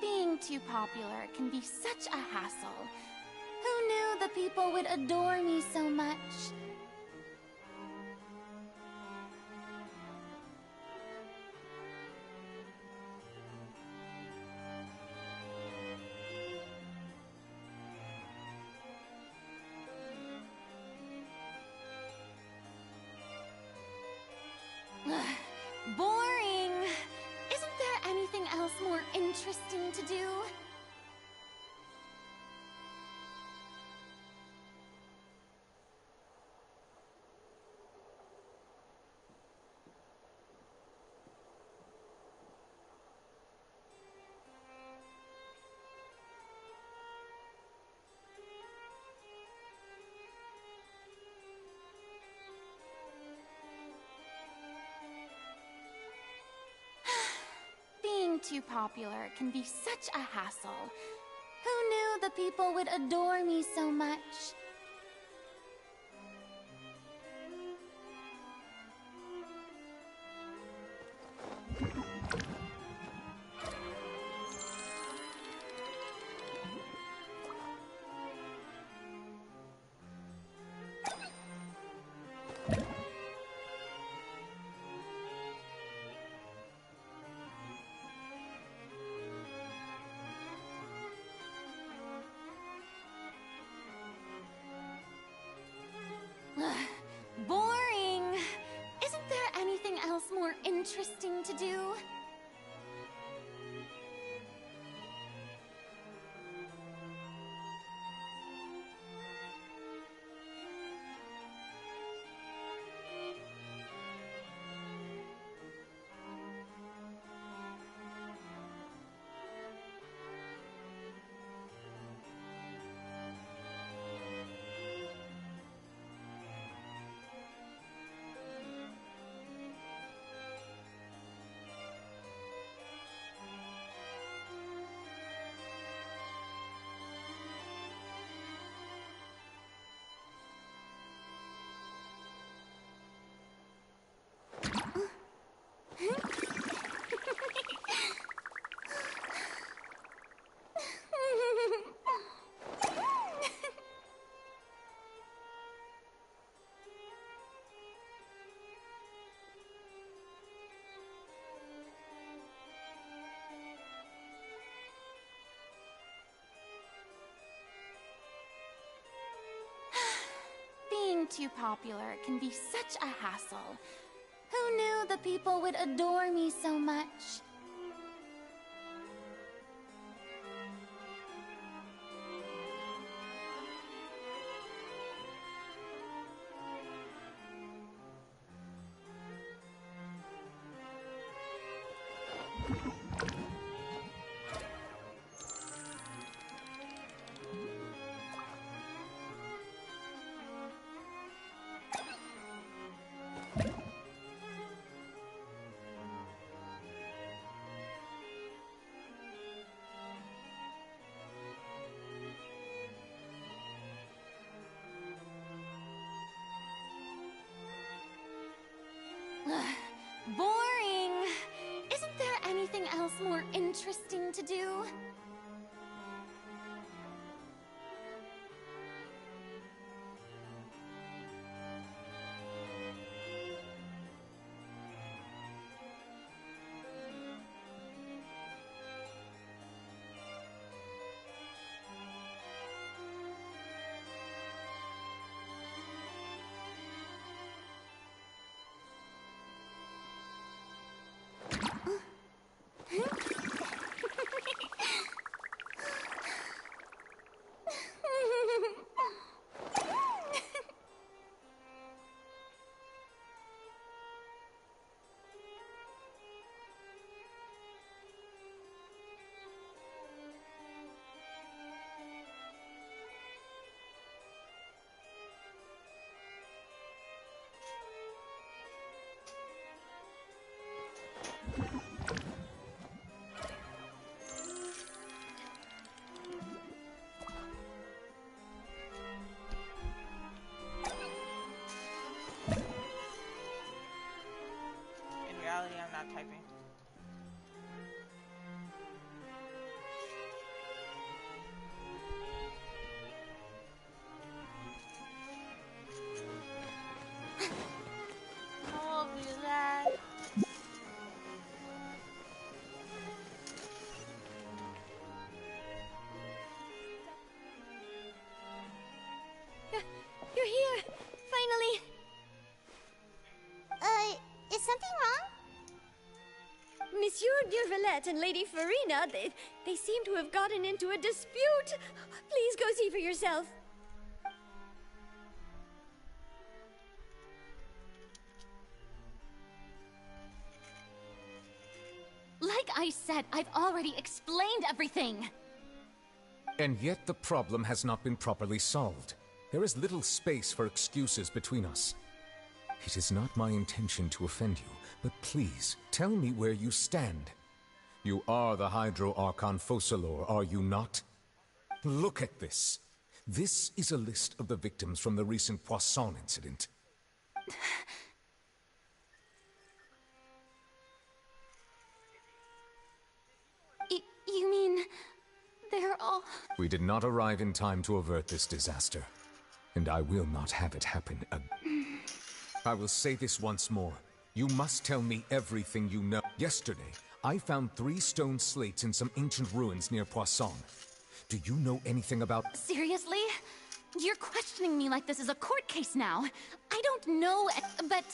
Being too popular can be such a hassle. Who knew the people would adore me so much? Boring! Isn't there anything else more interesting to do? too popular can be such a hassle. Who knew the people would adore me so much? Boring. Isn't there anything else more interesting to do? Being too popular can be such a hassle. Who knew the people would adore me so much? Boring. Isn't there anything else more interesting to do? In reality, I'm not typing. Oh, relax. You're here! Finally! Is something wrong? Monsieur Durvalette and Lady Farina, they seem to have gotten into a dispute. Please go see for yourself. Like I said, I've already explained everything. And yet the problem has not been properly solved. There is little space for excuses between us. It is not my intention to offend you, but please, tell me where you stand. You are the Hydro Archon Focalor, are you not? Look at this. This is a list of the victims from the recent Poisson incident. You mean... they're all... We did not arrive in time to avert this disaster. And I will not have it happen again. I will say this once more. You must tell me everything you know. Yesterday, I found 3 stone slates in some ancient ruins near Poisson. Do you know anything about... Seriously? You're questioning me like this is a court case now. I don't know, but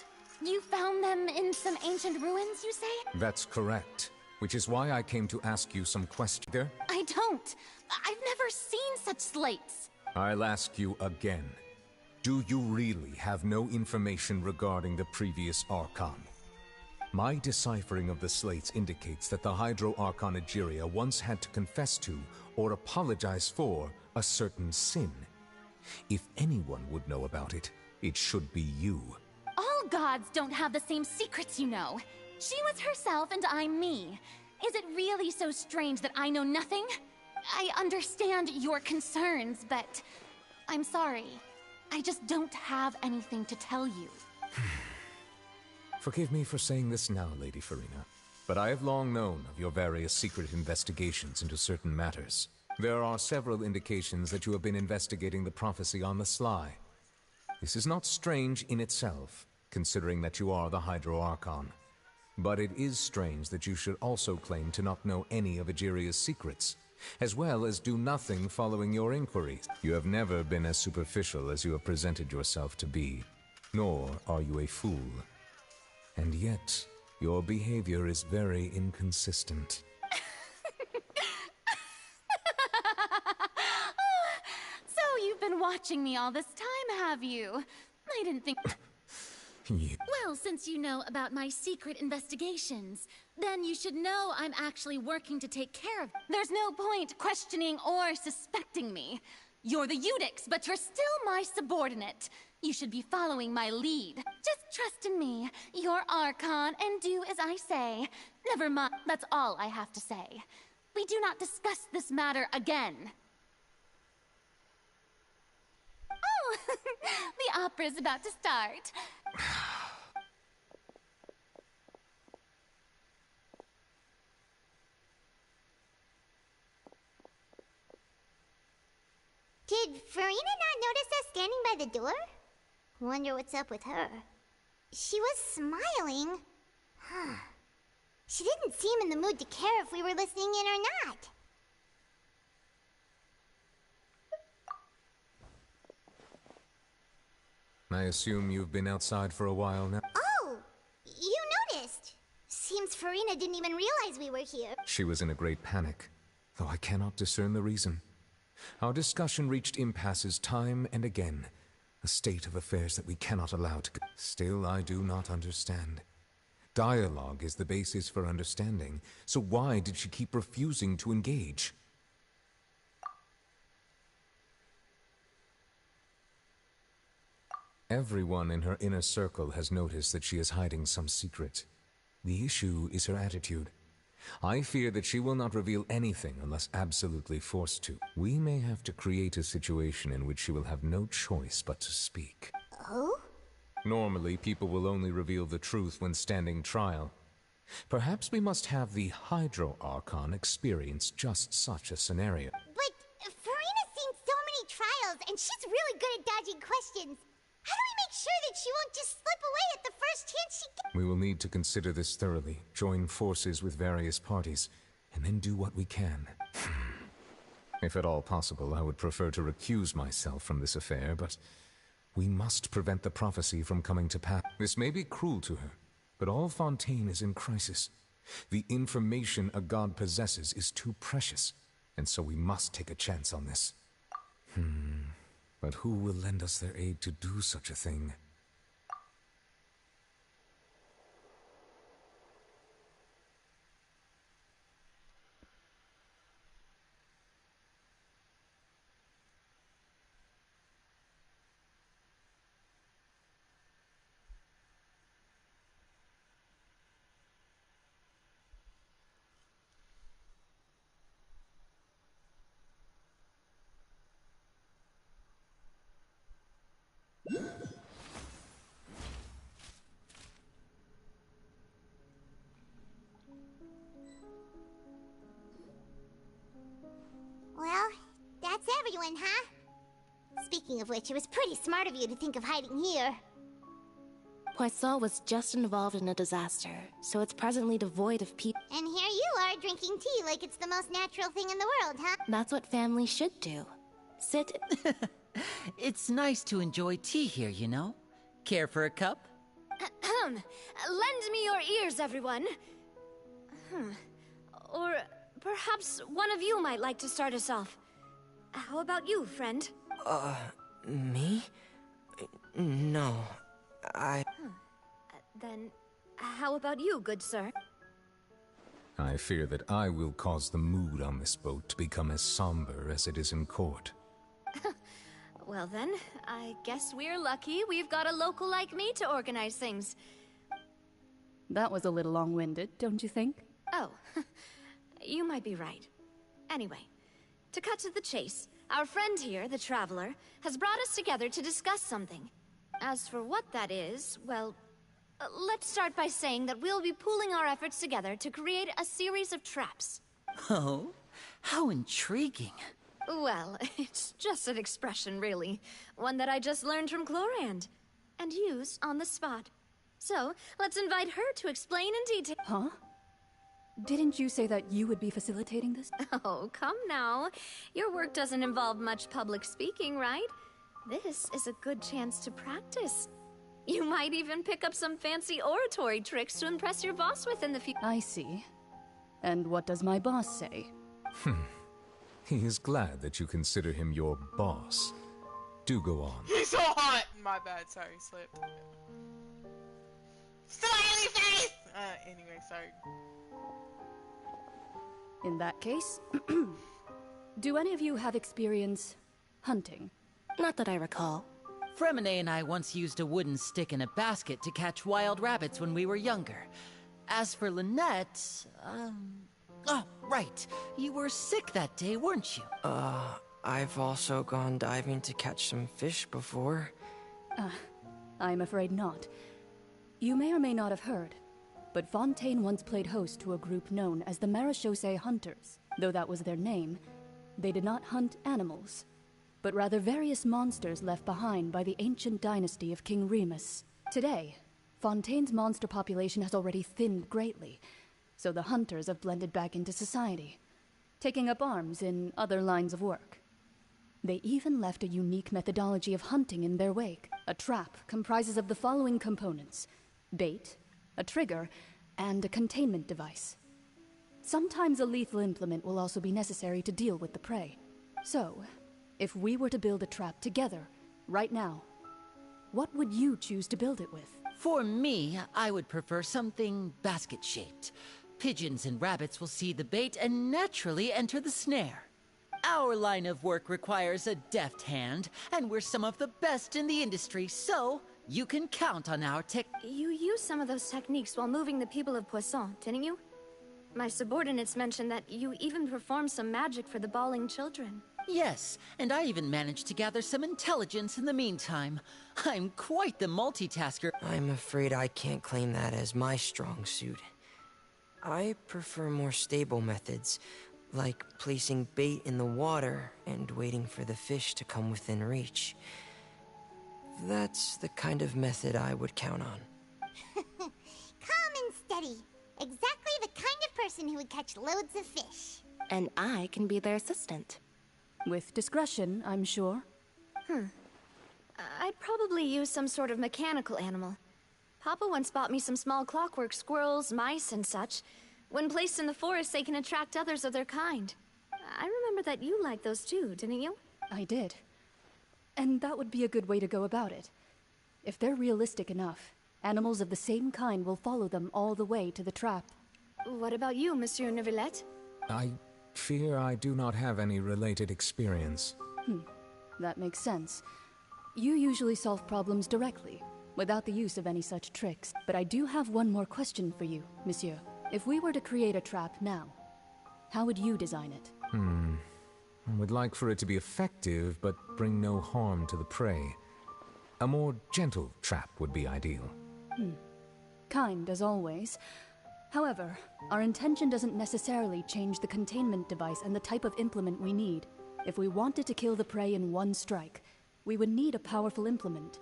you found them in some ancient ruins, you say? That's correct. Which is why I came to ask you some questions. There? I don't. I've never seen such slates. I'll ask you again. Do you really have no information regarding the previous Archon? My deciphering of the slates indicates that the Hydro Archon Egeria once had to confess to, or apologize for, a certain sin. If anyone would know about it, it should be you. All gods don't have the same secrets, you know. She was herself and I'm me. Is it really so strange that I know nothing? I understand your concerns, but I'm sorry. I just don't have anything to tell you. Forgive me for saying this now, Lady Farina, but I have long known of your various secret investigations into certain matters. There are several indications that you have been investigating the prophecy on the sly. This is not strange in itself, considering that you are the Hydro Archon. But it is strange that you should also claim to not know any of Egeria's secrets, as well as do nothing following your inquiries. You have never been as superficial as you have presented yourself to be, nor are you a fool. And yet, your behavior is very inconsistent. So you've been watching me all this time, have you? I didn't think... Well, since you know about my secret investigations, then you should know I'm actually working to take care of... There's no point questioning or suspecting me. You're the Eudix, but you're still my subordinate. You should be following my lead. Just trust in me. You're Archon, and do as I say. Never mind. That's all I have to say. We do not discuss this matter again. Oh, the opera's about to start. Did Farina not notice us standing by the door? Wonder what's up with her. She was smiling. Huh. She didn't seem in the mood to care if we were listening in or not. I assume you've been outside for a while now? Oh! You noticed! Seems Farina didn't even realize we were here. She was in a great panic, though I cannot discern the reason. Our discussion reached impasses time and again, a state of affairs that we cannot allow to... Still, I do not understand. Dialogue is the basis for understanding, so why did she keep refusing to engage? Everyone in her inner circle has noticed that she is hiding some secret. The issue is her attitude. I fear that she will not reveal anything unless absolutely forced to. We may have to create a situation in which she will have no choice but to speak. Oh? Normally, people will only reveal the truth when standing trial. Perhaps we must have the Hydro Archon experience just such a scenario. But Farina's seen so many trials, and she's really good at dodging questions. How do we make sure that she won't just slip away at the first chance she gets? We will need to consider this thoroughly, join forces with various parties, and then do what we can. If at all possible, I would prefer to recuse myself from this affair, but we must prevent the prophecy from coming to pass. This may be cruel to her, but all Fontaine is in crisis. The information a god possesses is too precious, and so we must take a chance on this. But who will lend us their aid to do such a thing? Speaking of which, it was pretty smart of you to think of hiding here. Poisson was just involved in a disaster, so it's presently devoid of people. And here you are drinking tea like it's the most natural thing in the world, huh? That's what family should do. Sit. It's nice to enjoy tea here, you know? Care for a cup? Lend me your ears, everyone. Or perhaps one of you might like to start us off. How about you, friend? Me? No, Then, how about you, good sir? I fear that I will cause the mood on this boat to become as somber as it is in court. Well then, I guess we're lucky we've got a local like me to organize things. That was a little long-winded, don't you think? Oh, you might be right. Anyway, to cut to the chase, our friend here, the Traveler, has brought us together to discuss something. As for what that is, well, let's start by saying that we'll be pooling our efforts together to create a series of traps. Oh, how intriguing. Well, it's just an expression, really. One that I just learned from Chlorand, and used on the spot. So, let's invite her to explain in detail. Huh? Didn't you say that you would be facilitating this? Oh, come now. Your work doesn't involve much public speaking, right? This is a good chance to practice. You might even pick up some fancy oratory tricks to impress your boss with in the future. I see. And what does my boss say? He is glad that you consider him your boss. Do go on. He's so hot! My bad, sorry, slipped. Smiley face! Anyway, sorry. In that case, do any of you have experience hunting? Not that I recall. Fremine and I once used a wooden stick in a basket to catch wild rabbits when we were younger. As for Lynette, oh, right. You were sick that day, weren't you? I've also gone diving to catch some fish before. I'm afraid not. You may or may not have heard, but Fontaine once played host to a group known as the Marechaussee Hunters. Though that was their name, they did not hunt animals, but rather various monsters left behind by the ancient dynasty of King Remus. Today, Fontaine's monster population has already thinned greatly, so the hunters have blended back into society, taking up arms in other lines of work. They even left a unique methodology of hunting in their wake. A trap comprises of the following components: bait, a trigger, and a containment device. Sometimes a lethal implement will also be necessary to deal with the prey. So, if we were to build a trap together, right now, what would you choose to build it with? For me, I would prefer something basket-shaped. Pigeons and rabbits will see the bait and naturally enter the snare. Our line of work requires a deft hand, and we're some of the best in the industry, so you can count on our tech. You used some of those techniques while moving the people of Poisson, didn't you? My subordinates mentioned that you even performed some magic for the bawling children. Yes, and I even managed to gather some intelligence in the meantime. I'm quite the multitasker. I'm afraid I can't claim that as my strong suit. I prefer more stable methods, like placing bait in the water and waiting for the fish to come within reach. That's the kind of method I would count on. Calm and steady. Exactly the kind of person who would catch loads of fish. And I can be their assistant. With discretion, I'm sure. I'd probably use some sort of mechanical animal. Papa once bought me some small clockwork squirrels, mice, and such. When placed in the forest, they can attract others of their kind. I remember that you liked those too, didn't you? I did. And that would be a good way to go about it. If they're realistic enough, animals of the same kind will follow them all the way to the trap. What about you, Monsieur Neuvillette? I fear I do not have any related experience. That makes sense. You usually solve problems directly, without the use of any such tricks. But I do have one more question for you, Monsieur. If we were to create a trap now, how would you design it? I would like for it to be effective, but bring no harm to the prey. A more gentle trap would be ideal. Kind, as always. However, our intention doesn't necessarily change the containment device and the type of implement we need. If we wanted to kill the prey in one strike, we would need a powerful implement.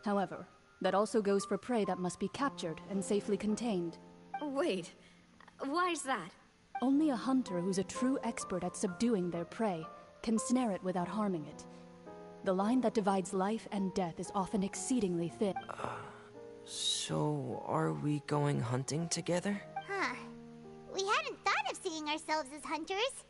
However, that also goes for prey that must be captured and safely contained. Wait, why's that? Only a hunter who's a true expert at subduing their prey can snare it without harming it. The line that divides life and death is often exceedingly thin. So are we going hunting together? Huh. We hadn't thought of seeing ourselves as hunters.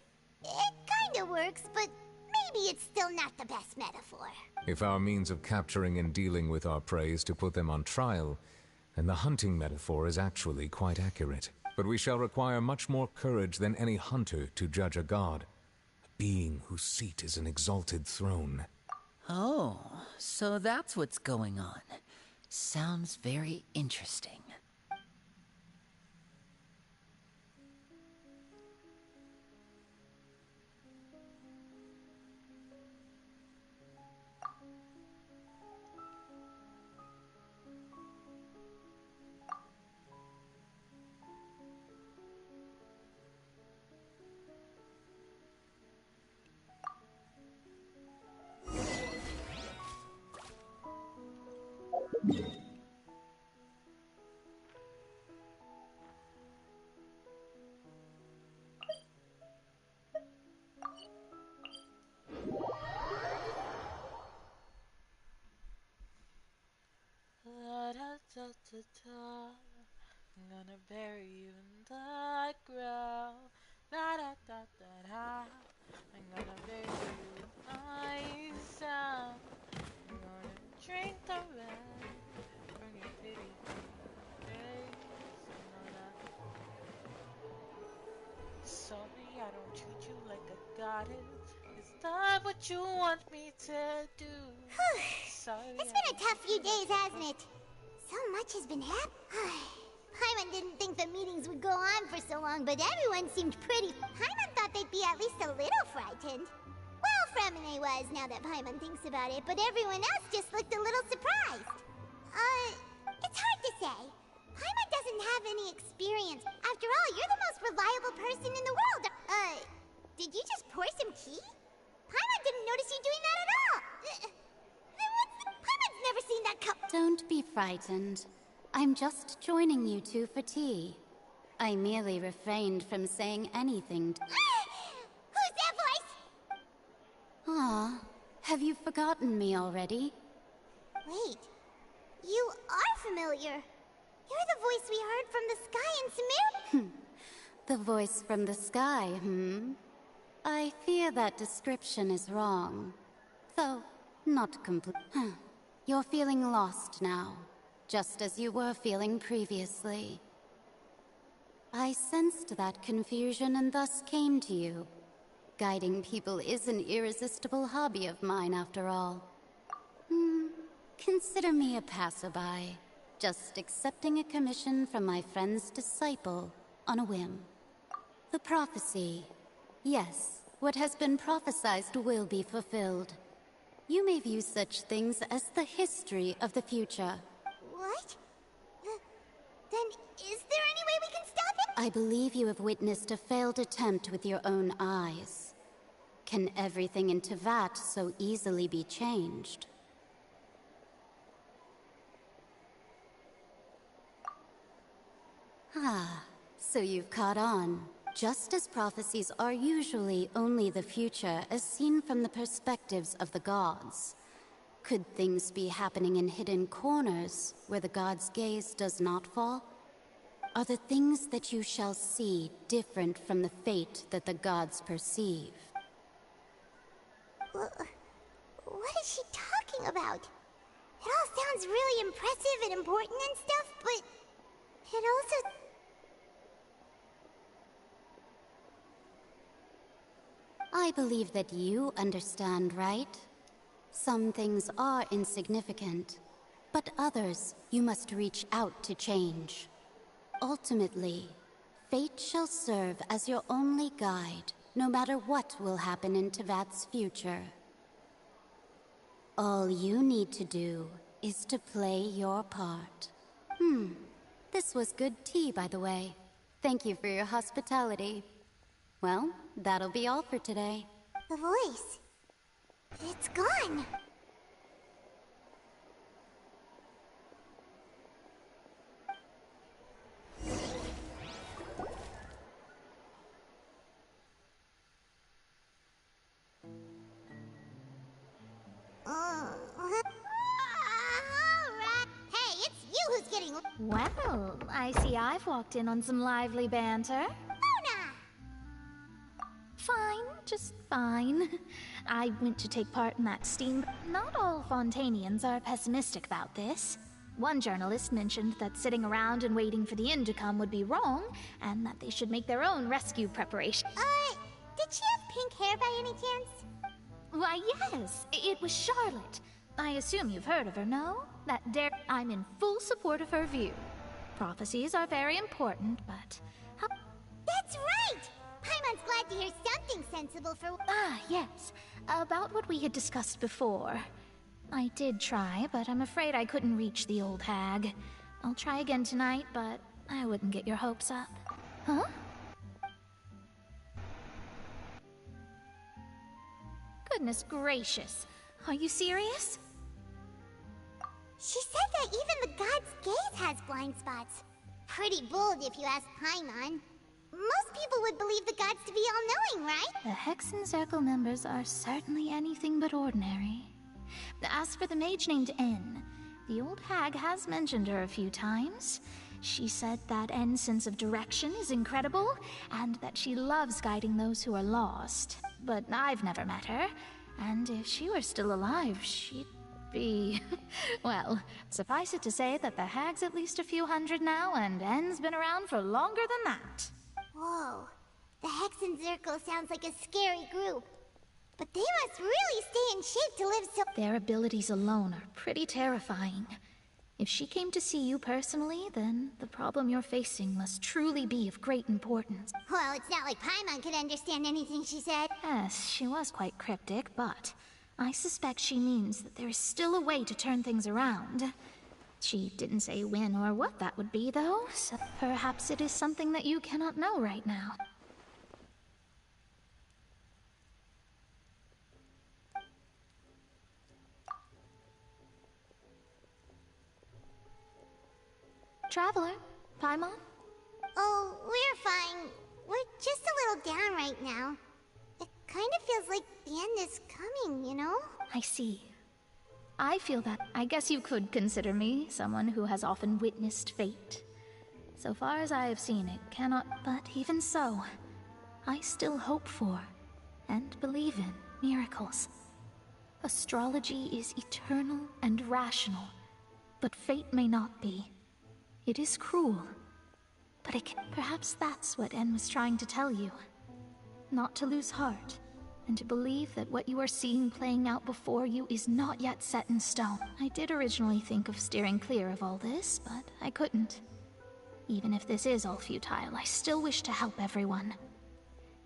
It kinda works, but maybe it's still not the best metaphor. If our means of capturing and dealing with our prey is to put them on trial, then the hunting metaphor is actually quite accurate. But we shall require much more courage than any hunter to judge a god, a being whose seat is an exalted throne. Oh, so that's what's going on. Sounds very interesting. I'm gonna bury you in the ground. Da da da da da. I'm gonna bury you with my sound. I'm gonna drink the red from your pretty face. Sorry, I don't treat you like a goddess. Is that what you want me to do? Sorry. It's been a tough few days, hasn't it? So much has been happening. Paimon didn't think the meetings would go on for so long, but everyone seemed pretty... Paimon thought they'd be at least a little frightened. Well, Fremine was, now that Paimon thinks about it, but everyone else just looked a little surprised. It's hard to say. Paimon doesn't have any experience. After all, you're the most reliable person in the world. Did you just pour some tea? Paimon didn't notice you doing that at all. Paimon's never seen that cup. Don't be frightened. I'm just joining you two for tea. I merely refrained from saying anything. Who's that voice? Ah, have you forgotten me already? Wait, you are familiar. You're the voice we heard from the sky in Samir. The voice from the sky, I fear that description is wrong. Though, not complete. You're feeling lost now, just as you were feeling previously. I sensed that confusion and thus came to you. Guiding people is an irresistible hobby of mine, after all. Consider me a passerby, just accepting a commission from my friend's disciple on a whim. The prophecy. Yes, what has been prophesized will be fulfilled. You may view such things as the history of the future. What? Then is there any way we can stop it? I believe you have witnessed a failed attempt with your own eyes. Can everything in Tevat so easily be changed? Ah, so you've caught on. Just as prophecies are usually only the future as seen from the perspectives of the gods, could things be happening in hidden corners where the gods' gaze does not fall? Are the things that you shall see different from the fate that the gods perceive? What is she talking about? It all sounds really impressive and important and stuff, but it also... I believe that you understand, right? Some things are insignificant, but others you must reach out to change. Ultimately, fate shall serve as your only guide, no matter what will happen in Tevat's future. All you need to do is to play your part. This was good tea, by the way. Thank you for your hospitality. Well, that'll be all for today. The voice. It's gone. getting... Well, I see I've walked in on some lively banter. Mona! Fine, just fine. I went to take part in that steam. Not all Fontanians are pessimistic about this. One journalist mentioned that sitting around and waiting for the end to come would be wrong, and that they should make their own rescue preparation. Did she have pink hair by any chance? Why, yes, it was Charlotte. I assume you've heard of her, no? That dare. I'm in full support of her view. Prophecies are very important, but... That's right! Paimon's glad to hear something sensible for... Ah, yes. About what we had discussed before. I did try, but I'm afraid I couldn't reach the old hag. I'll try again tonight, but I wouldn't get your hopes up. Huh? Goodness gracious. Are you serious? She said that even the god's gaze has blind spots. Pretty bold if you ask Paimon. Most people would believe the gods to be all-knowing, right? The Hexen Circle members are certainly anything but ordinary. As for the mage named N, the old hag has mentioned her a few times. She said that N's sense of direction is incredible, and that she loves guiding those who are lost. But I've never met her, and if she were still alive, she'd be... Well, suffice it to say that the hag's at least a few hundred now, and N's been around for longer than that. Whoa. The Hexen Circle sounds like a scary group. But they must really stay in shape to live so... Their abilities alone are pretty terrifying. If she came to see you personally, then the problem you're facing must truly be of great importance. Well, it's not like Paimon could understand anything she said. Yes, she was quite cryptic, but I suspect she means that there is still a way to turn things around. She didn't say when or what that would be, though, so perhaps it is something that you cannot know right now. Traveler, Paimon? Oh, we're fine. We're just a little down right now. It kind of feels like the end is coming, you know? I see. I feel that. I guess you could consider me someone who has often witnessed fate. So far as I have seen, it cannot... But even so, I still hope for, and believe in, miracles. Astrology is eternal and rational, but fate may not be. It is cruel, but it can... Perhaps that's what En was trying to tell you. Not to lose heart, and to believe that what you are seeing playing out before you is not yet set in stone. I did originally think of steering clear of all this, but I couldn't. Even if this is all futile, I still wish to help everyone.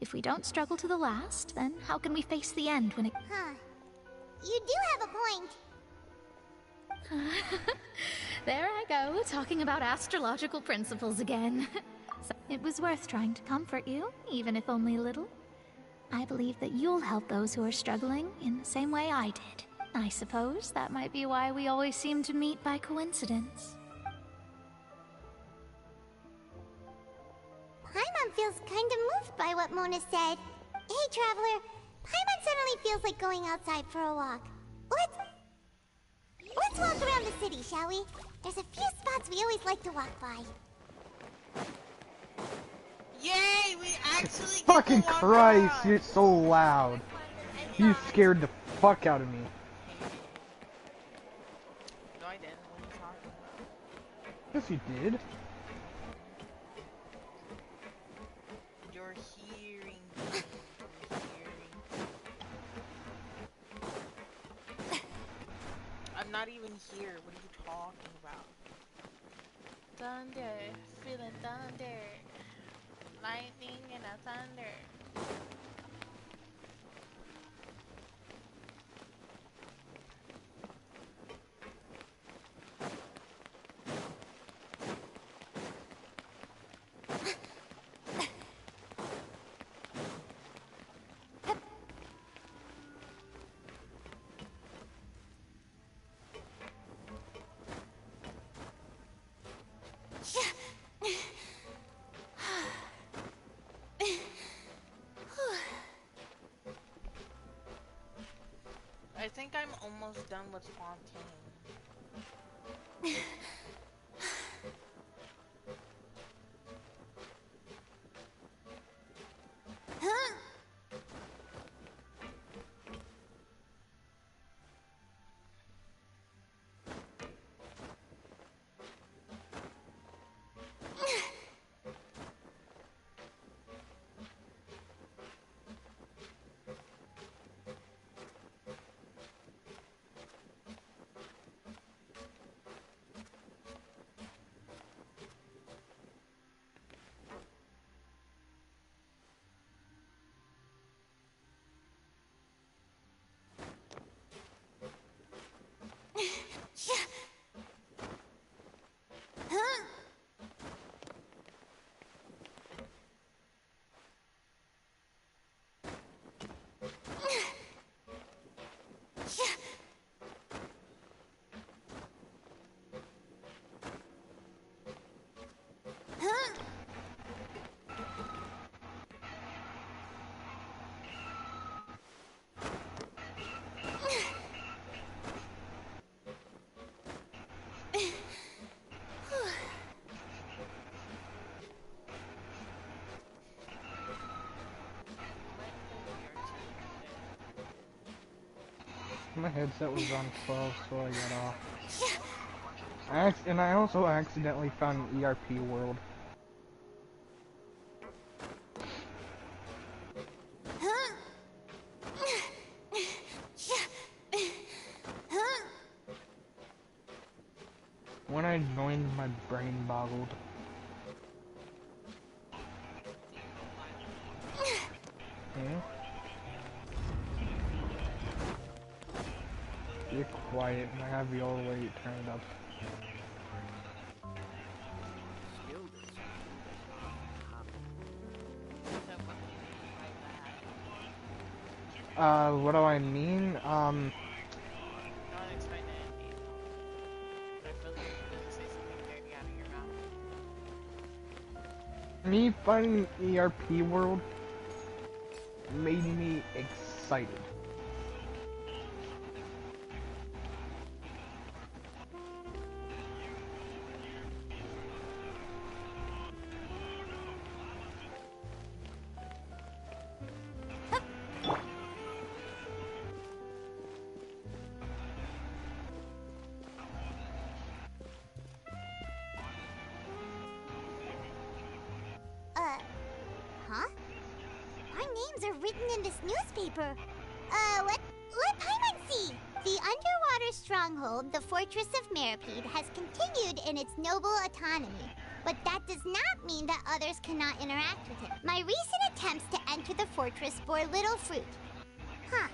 If we don't struggle to the last, then how can we face the end when it... Huh. You do have a point. There I go, talking about astrological principles again. So it was worth trying to comfort you, even if only a little. I believe that you'll help those who are struggling in the same way I did. I suppose that might be why we always seem to meet by coincidence. Paimon feels kind of moved by what Mona said. Hey, Traveler. Paimon suddenly feels like going outside for a walk. Let's walk around the city, shall we? There's a few spots we always like to walk by. Yay, we actually get Fucking to walk Christ, around. you're so loud. You scared the fuck out of me. No, I didn't. What are you talking about? Yes, you did. You're hearing. I'm not even here. What are you talking about? Thunder. Feeling thunder. Lightning and a thunder. I think I'm almost done with Fontaine. My headset was on 12, so I got off. And I also accidentally found an ERP world. When I joined, my brain boggled. Be quiet, and I have the all the way turned up. What do I mean? Me finding ERP world made me excited. Huh? Our names are written in this newspaper. Let Paimon see! The underwater stronghold, the Fortress of Meripede, has continued in its noble autonomy. But that does not mean that others cannot interact with it. My recent attempts to enter the fortress bore little fruit. Huh.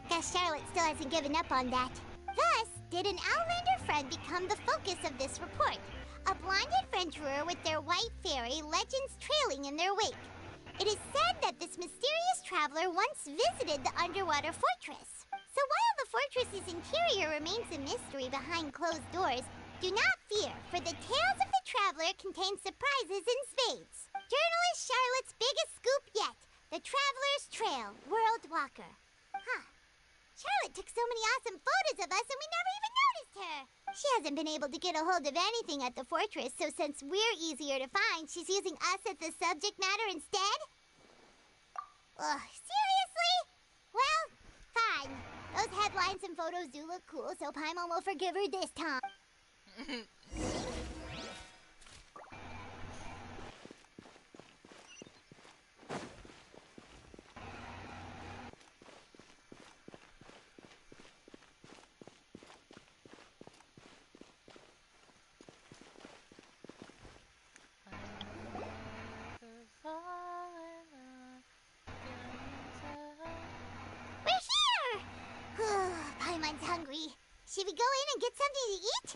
Guess Charlotte still hasn't given up on that. Thus, did an Outlander friend become the focus of this report. A blind adventurer with their white fairy, legends trailing in their wake. It is said that this mysterious traveler once visited the underwater fortress. So while the fortress's interior remains a mystery behind closed doors, do not fear, for the tales of the traveler contain surprises in spades. Journalist Charlotte's biggest scoop yet, the Traveler's Trail, World Walker. Huh. Charlotte took so many awesome photos of us and we never even noticed her. She hasn't been able to get a hold of anything at the fortress, so since we're easier to find, she's using us as the subject matter instead? Ugh, seriously? Well, fine. Those headlines and photos do look cool, so Paimon will forgive her this time. We're here! Paimon's hungry. Should we go in and get something to eat?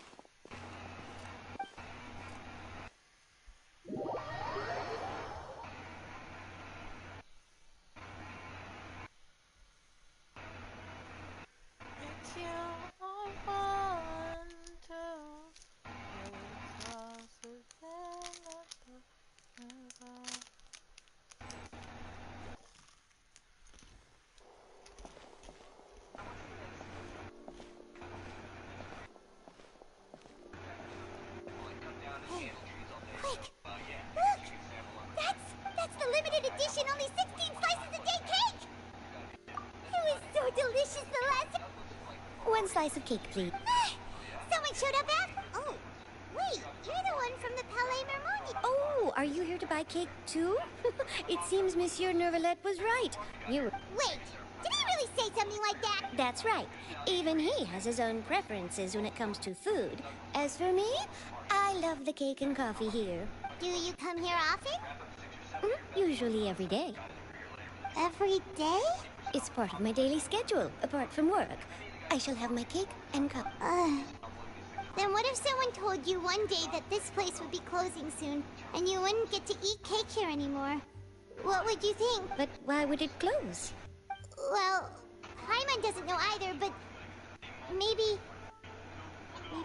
It's you I want to. It's also Hey, quick! Look! That's the limited edition, only 16 slices a day cake! It was so delicious the last time. One slice of cake, please. Someone showed up after. Oh, wait, you're the one from the Palais Mermoni. Oh, are you here to buy cake too? It seems Monsieur Nervalette was right. You. Wait, did he really say something like that? That's right. Even he has his own preferences when it comes to food. As for me, I love the cake and coffee here. Do you come here often? Usually every day. Every day? It's part of my daily schedule, apart from work. I shall have my cake and cup. Then what if someone told you one day that this place would be closing soon, and you wouldn't get to eat cake here anymore? What would you think? But why would it close? Well, Paimon doesn't know either, but maybe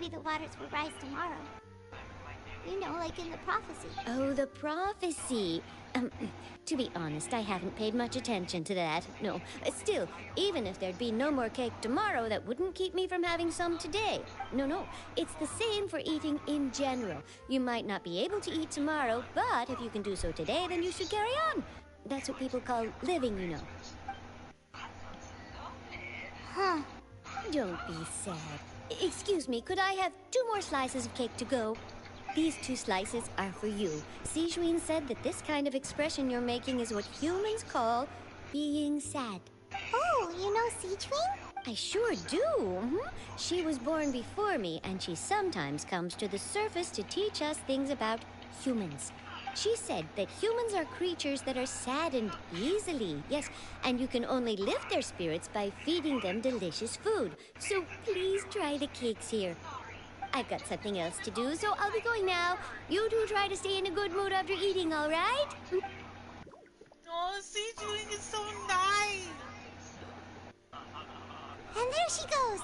the waters will rise tomorrow. You know, like in the prophecy. Oh, the prophecy. To be honest, I haven't paid much attention to that. No, still, even if there'd be no more cake tomorrow, that wouldn't keep me from having some today. No, it's the same for eating in general. You might not be able to eat tomorrow, but if you can do so today, then you should carry on. That's what people call living, you know. Huh. Don't be sad. Excuse me, could I have 2 more slices of cake to go? These 2 slices are for you. Sijuin said that this kind of expression you're making is what humans call being sad. Oh, you know Sijuin? I sure do. She was born before me, and she sometimes comes to the surface to teach us things about humans. She said that humans are creatures that are saddened easily, yes, and you can only lift their spirits by feeding them delicious food. So please try the cakes here. I've got something else to do, so I'll be going now. You two try to stay in a good mood after eating, all right? Oh, Sijuin is so nice. And there she goes.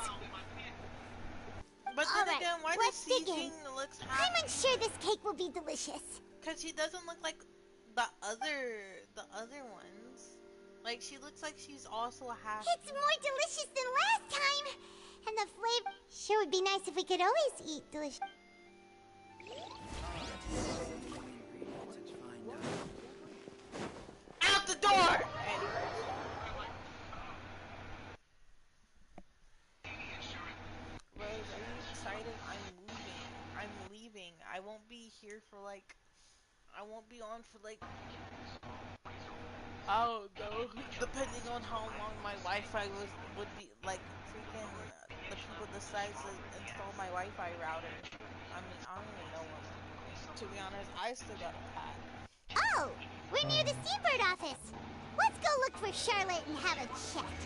But then again, why does Sijuin look happy? I'm unsure this cake will be delicious. Because she doesn't look like the other ones. Like, she looks like she's also happy. It's more delicious than last time. And the flavor sure would be nice if we could always eat delicious. Out the door! Rose, are you excited? I'm leaving. I won't be here for like... I won't be on for like... I don't know. Depending on how long my Wi-Fi would be, like, freaking... the people decide to install my Wi-Fi router. I mean, I don't even know when. To be honest, I still got a pack. Oh, we're near the Seabird office. Let's go look for Charlotte and have a chat.